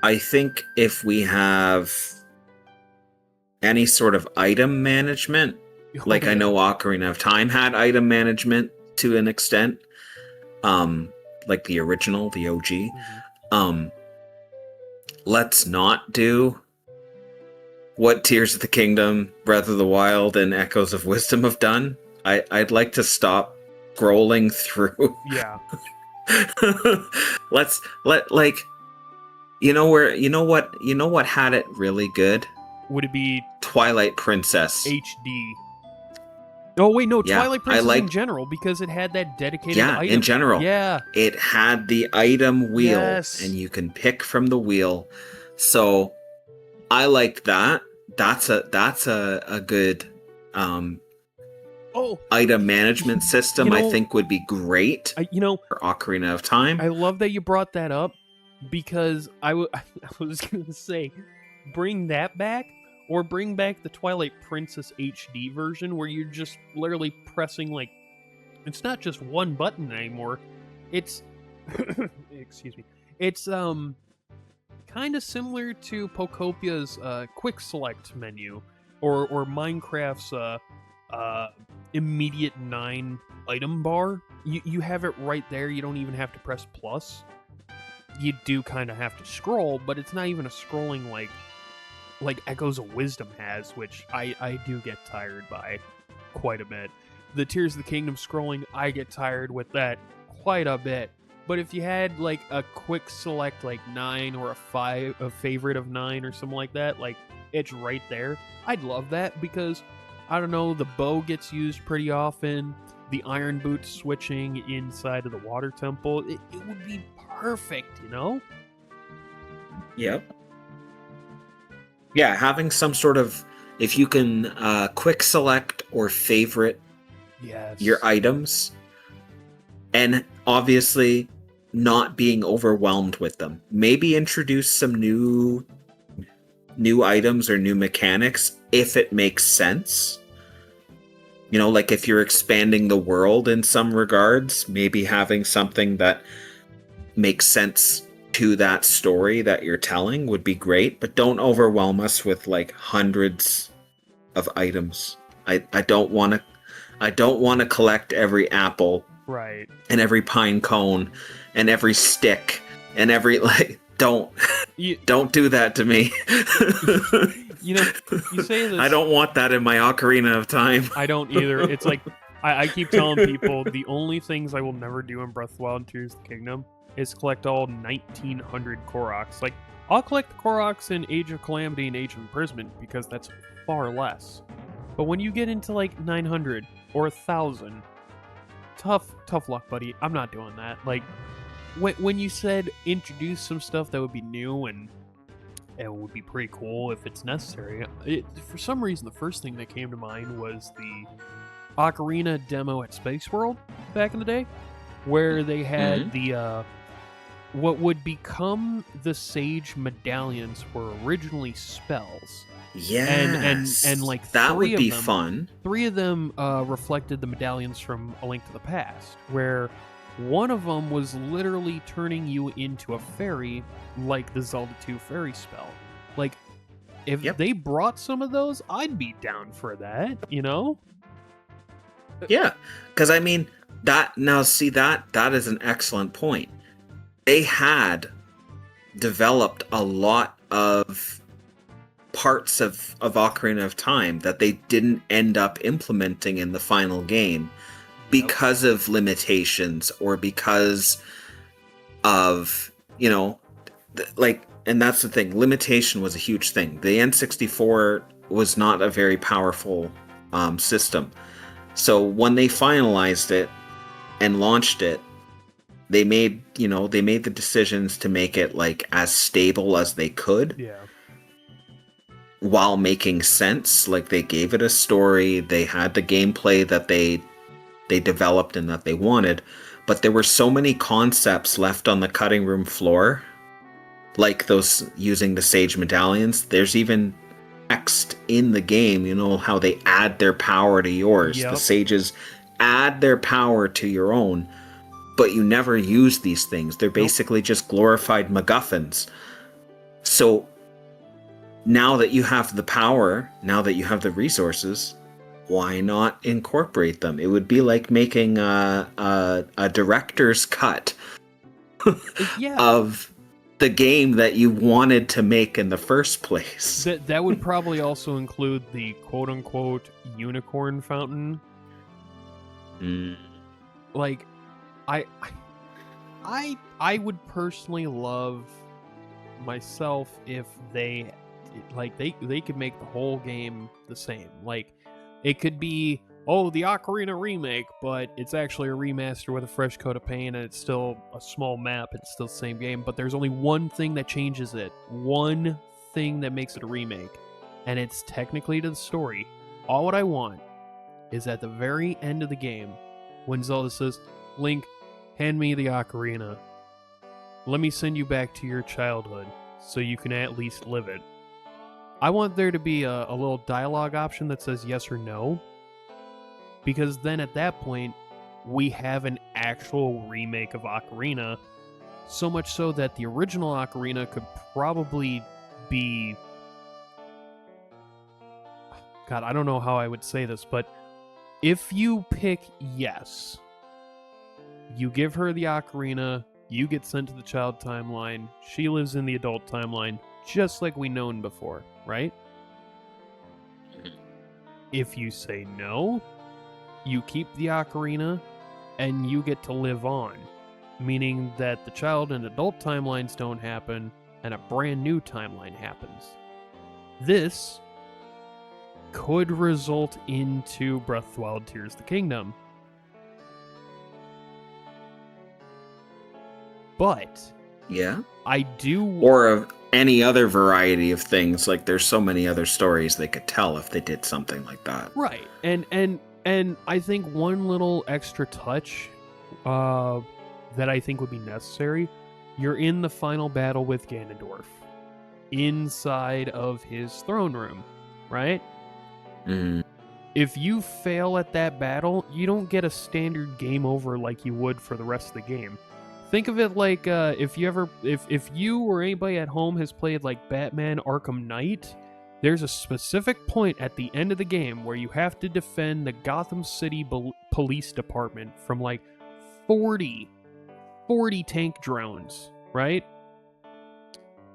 I think if we have any sort of item management, like I know Ocarina of Time had item management to an extent, like the original, the OG. Let's not do what Tears of the Kingdom, Breath of the Wild, and Echoes of Wisdom have done. I'd like to stop scrolling through. Yeah. You know what had it really good? Would it be Twilight Princess HD? Oh wait, no, Twilight Princess in general, because it had that dedicated item. In general. Yeah. It had the item wheel, and you can pick from the wheel. So I liked that. That's a good item management system. I think would be great for Ocarina of Time. I love that you brought that up, because I was going to say, bring that back, or bring back the Twilight Princess HD version, where you're just literally pressing, like, it's not just one button anymore. It's, excuse me, it's kind of similar to Pocopia's quick select menu, or Minecraft's immediate 9 item bar. You have it right there. You don't even have to press plus. You do kind of have to scroll, but it's not even a scrolling like Echoes of Wisdom has, which I do get tired by quite a bit. The Tears of the Kingdom scrolling, I get tired with that quite a bit. But if you had like a quick select, like 9 or a favorite of 9 or something like that, like it's right there, I'd love that, because I don't know, the bow gets used pretty often. The iron boots switching inside of the water temple, it would be perfect, you know? Yep. Yeah, having some sort of, if you can quick select or favorite your items, and obviously not being overwhelmed with them. Maybe introduce some new items or new mechanics if it makes sense. You know, like if you're expanding the world in some regards, maybe having something that makes sense to that story that you're telling would be great, but don't overwhelm us with like hundreds of items. I don't want to collect every apple, right, and every pine cone and every stick and every, like, don't do that to me. You know, you say this, I don't want that in my Ocarina of Time. I don't either. It's like I keep telling people the only things I will never do in Breath of the Wild and Tears of the Kingdom is collect all 1900 Koroks. Like, I'll collect the Koroks in Age of Calamity and Age of Imprisonment, because that's far less. But when you get into like 900 or 1000, tough luck, buddy. I'm not doing that. Like, when you said introduce some stuff that would be new and it would be pretty cool if it's necessary, for some reason, the first thing that came to mind was the Ocarina demo at Space World back in the day, where they had the what would become the Sage medallions were originally spells. Yes, and like that would be them, fun. 3 of them reflected the medallions from A Link to the Past, where one of them was literally turning you into a fairy, like the Zelda 2 fairy spell. Like, if they brought some of those, I'd be down for that, you know? Yeah, because I mean, that is an excellent point. They had developed a lot of parts of Ocarina of Time that they didn't end up implementing in the final game because of limitations or because of, you know, and that's the thing, limitation was a huge thing. The N64 was not a very powerful system. So when they finalized it and launched it, they made the decisions to make it like as stable as they could. Yeah. While making sense. Like, they gave it a story, they had the gameplay that they developed and that they wanted, but there were so many concepts left on the cutting room floor, like those using the Sage medallions. There's even text in the game, you know, how they add their power to yours. The Sages add their power to your own, but you never use these things. They're basically just glorified MacGuffins. So now that you have the power, now that you have the resources, why not incorporate them? It would be like making a director's cut of the game that you wanted to make in the first place. That would probably also include the quote-unquote unicorn fountain. Like, I would personally love myself if they could make the whole game the same. Like, it could be, the Ocarina remake, but it's actually a remaster with a fresh coat of paint, and it's still a small map, it's still the same game, but there's only one thing that changes it. One thing that makes it a remake, and it's technically to the story. All what I want is at the very end of the game, when Zelda says, Link, hand me the Ocarina. Let me send you back to your childhood, so you can at least live it. I want there to be a little dialogue option that says yes or no, because then at that point, we have an actual remake of Ocarina, so much so that the original Ocarina could probably be... God, I don't know how I would say this, but if you pick yes, you give her the Ocarina, you get sent to the child timeline, she lives in the adult timeline, just like we known before, right? If you say no, you keep the Ocarina, and you get to live on, meaning that the child and adult timelines don't happen, and a brand new timeline happens. This could result into Breath of the Wild Tears of the Kingdom. But I do... Or of any other variety of things. Like, there's so many other stories they could tell if they did something like that. Right. And I think one little extra touch that I think would be necessary, you're in the final battle with Ganondorf, inside of his throne room, right? If you fail at that battle, you don't get a standard game over like you would for the rest of the game. Think of it like if you or anybody at home has played like Batman Arkham Knight, there's a specific point at the end of the game where you have to defend the Gotham City Police Department from like 40 tank drones, right?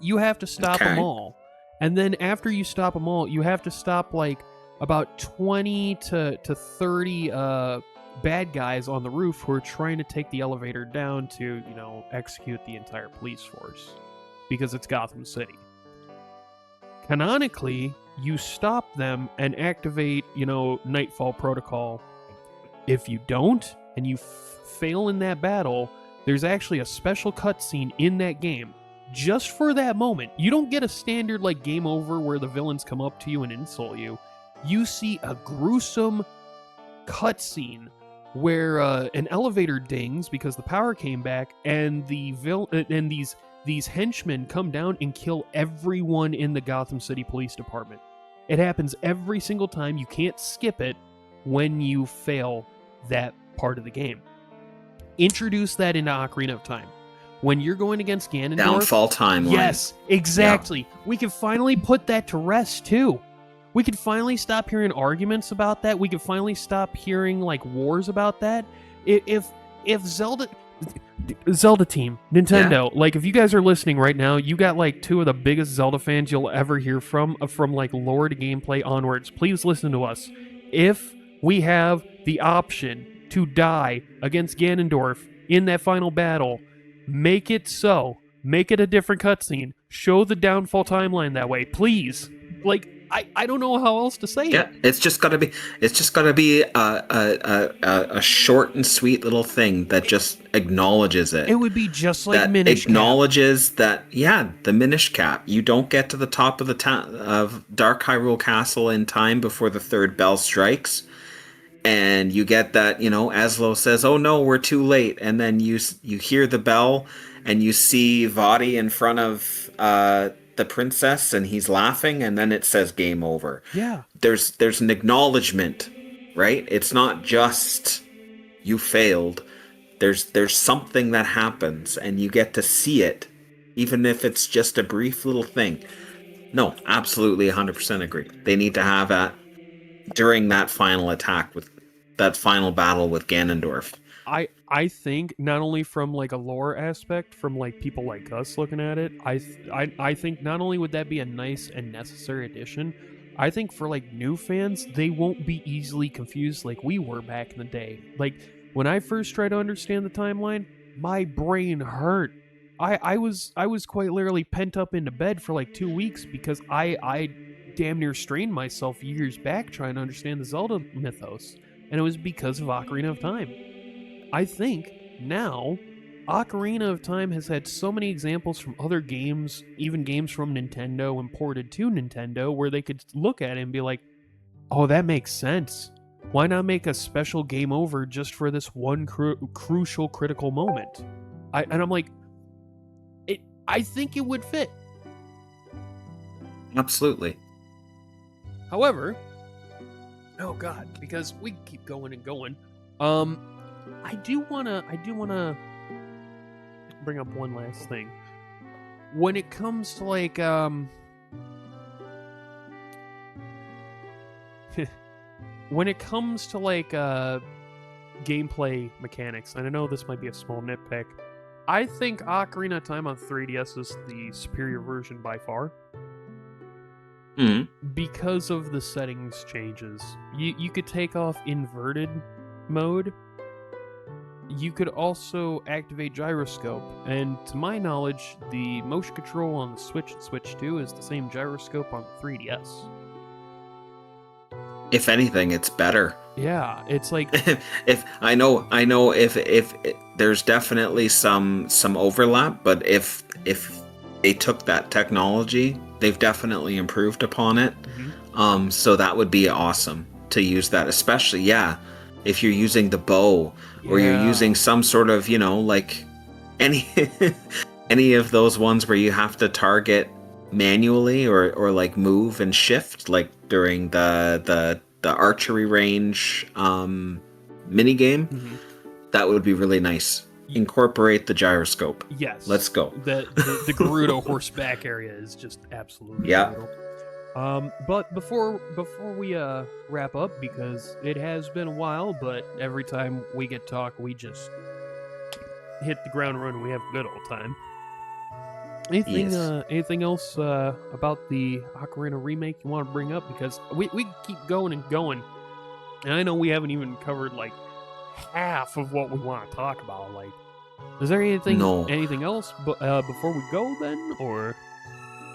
You have to stop them all. And then after you stop them all, you have to stop like about 20 to 30 bad guys on the roof who are trying to take the elevator down to, execute the entire police force. Because it's Gotham City. Canonically, you stop them and activate, Nightfall Protocol. If you don't, and you fail in that battle, there's actually a special cutscene in that game just for that moment. You don't get a standard like game over where the villains come up to you and insult you. You see a gruesome cutscene where an elevator dings because the power came back, and these henchmen come down and kill everyone in the Gotham City Police Department. It happens every single time. You can't skip it when you fail that part of the game. Introduce that into Ocarina of Time. When you're going against Ganondorf... Downfall timeline. Yes, exactly. Yeah. We can finally put that to rest, too. We could finally stop hearing arguments about that. We could finally stop hearing, like, wars about that. If Zelda team, Nintendo, like, if you guys are listening right now, you got, like, two of the biggest Zelda fans you'll ever hear from, like, lore to gameplay onwards. Please listen to us. If we have the option to die against Ganondorf in that final battle, make it so. Make it a different cutscene. Show the downfall timeline that way, please. Like, I don't know how else to say it. Yeah, it's just gotta be a short and sweet little thing that just acknowledges it. It would be just like that Minish acknowledges Cap. That, yeah, the Minish Cap. You don't get to the top of the of Dark Hyrule Castle in time before the third bell strikes. And you get that, Aslo says, "Oh no, we're too late." And then you hear the bell, and you see Vaati in front of the princess, and he's laughing, and then it says game over. Yeah. There's an acknowledgement, right? It's not just you failed. There's something that happens, and you get to see it, even if it's just a brief little thing. No, absolutely 100% agree. They need to have that during that final attack, with that final battle with Ganondorf. I think not only from like a lore aspect, from like people like us looking at it, I think not only would that be a nice and necessary addition, I think for like new fans, they won't be easily confused like we were back in the day. Like when I first tried to understand the timeline, my brain hurt. I was quite literally pent up into bed for like 2 weeks because I damn near strained myself years back trying to understand the Zelda mythos, and it was because of Ocarina of Time. I think now Ocarina of Time has had so many examples from other games, even games from Nintendo imported to Nintendo, where they could look at it and be like, oh, that makes sense. Why not make a special game over just for this one crucial, critical moment? I'm like, I think it would fit. Absolutely. However, oh god, because we keep going and going. I do wanna bring up one last thing. When it comes to like when it comes to like gameplay mechanics, and I know this might be a small nitpick, I think Ocarina of Time on 3DS is the superior version by far. Because of the settings changes. You could take off inverted mode. You could also activate gyroscope, and to my knowledge, the motion control on the Switch and Switch 2 is the same gyroscope on the 3DS. If anything, it's better. Yeah, it's like if I know if there's definitely some overlap, but if they took that technology, they've definitely improved upon it. Mm-hmm. So that would be awesome to use that, especially if you're using the bow or you're using some sort of, like any of those ones where you have to target manually or like move and shift, like during the archery range mini game. Mm-hmm. That would be really nice. Incorporate the gyroscope. Yes. Let's go. The Gerudo horseback area is just absolutely brutal. But before we wrap up, because it has been a while, but every time we get to talk, we just hit the ground running. We have a good old time. Anything else about the Ocarina remake you want to bring up? Because we keep going and going, and I know we haven't even covered like half of what we want to talk about. Like, is there anything else before we go then, or?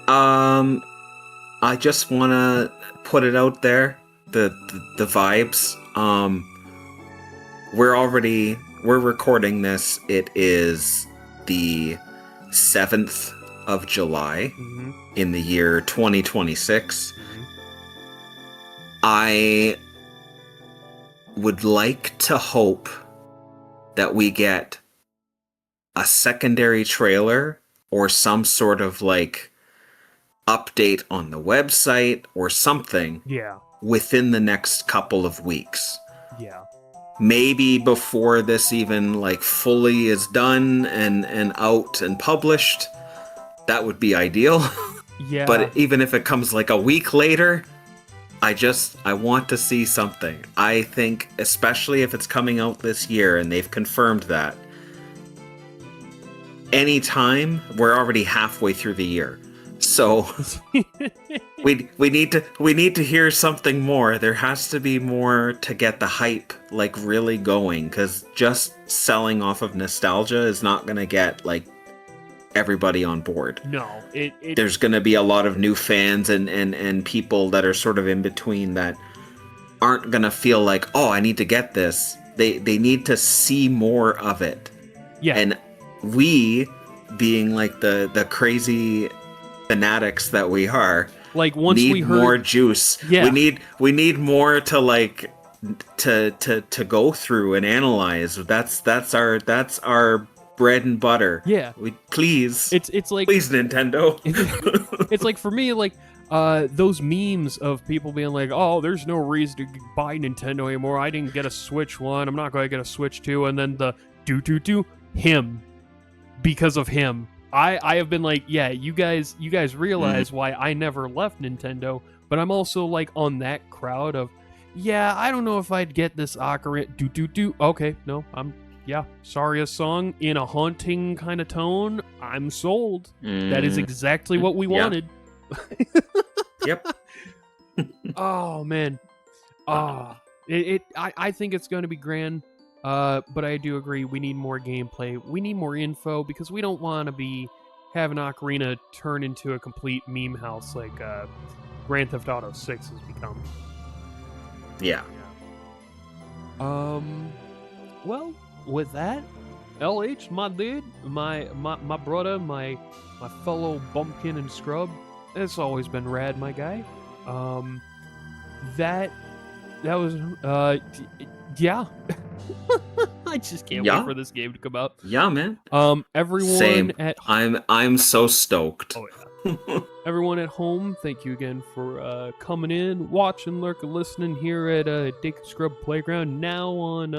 I just want to put it out there, the vibes. we're recording this. It is the 7th of July in the year 2026. I would like to hope that we get a secondary trailer or some sort of like update on the website or something within the next couple of weeks. Maybe before this even like fully is done and out and published. That would be ideal. But even if it comes like a week later, I want to see something. I think, especially if it's coming out this year and they've confirmed that, anytime, we're already halfway through the year. So we need to hear something more. There has to be more to get the hype like really going, because just selling off of nostalgia is not going to get like everybody on board. No, there's going to be a lot of new fans and people that are sort of in between that aren't going to feel like, oh, I need to get this. They need to see more of it. Yeah. And we, being like the crazy fanatics that we are, like once need we heard more juice. Yeah. We need more to like to go through and analyze. That's our bread and butter. Yeah. Please. It's like, please, Nintendo. It's like, for me, like those memes of people being like, oh, there's no reason to buy Nintendo anymore. I didn't get a Switch 1. I'm not going to get a Switch 2. And then the him. Because of him. I have been like, yeah, you guys realize why I never left Nintendo, but I'm also like on that crowd of, yeah, I don't know if I'd get this Ocarina. Okay, no, sorry, a song in a haunting kind of tone. I'm sold. That is exactly what we wanted. Yep. Oh man. I think it's going to be grand. But I do agree, we need more gameplay. We need more info, because we don't want to be having Ocarina turn into a complete meme house like Grand Theft Auto 6 has become. Yeah. Well, with that, LH, my dude, my brother, my fellow bumpkin and scrub, it's always been rad, my guy. That was yeah. I just can't wait for this game to come out. Yeah, man. Everyone Same. at I'm so stoked. Oh yeah. Everyone at home, thank you again for coming in, watching, lurking, listening here at Deku Scrub Playground. Now on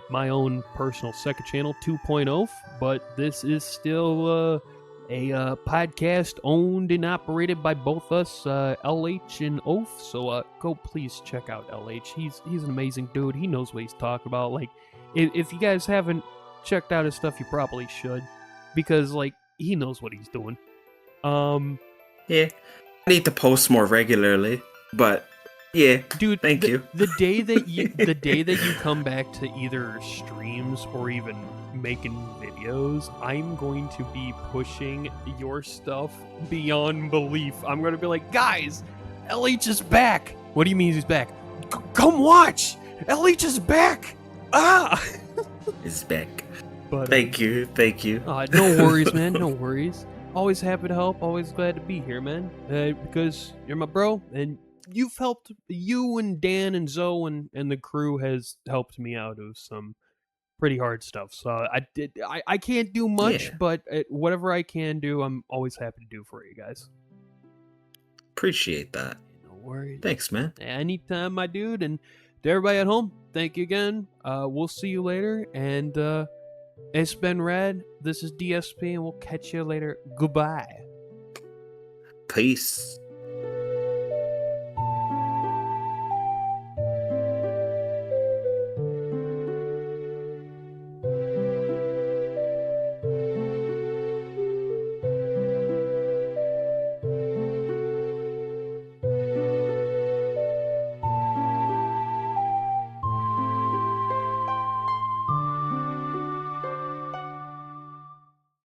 my own personal second channel, 2.0, but this is still a podcast owned and operated by both us, LH and Oaf. So go please check out LH. He's an amazing dude. He knows what he's talking about. Like, if you guys haven't checked out his stuff, you probably should, because like he knows what he's doing. Yeah, I need to post more regularly, but yeah, dude, thank you. The day that you come back to either streams or even making videos, I'm going to be pushing your stuff beyond belief. I'm going to be like, guys, LH is back. What do you mean he's back? Come watch. LH is back. Is back. But thank you. No worries, man. No worries. Always happy to help. Always glad to be here, man. Because you're my bro, and you've helped. You and Dan and Zoe and the crew has helped me out of some pretty hard stuff. So I can't do much, but whatever I can do, I'm always happy to do for you guys. Appreciate that. No worries. Thanks, man. Anytime, my dude. And to everybody at home, thank you again. We'll see you later. And it's been rad. This is DSP, and we'll catch you later. Goodbye. Peace.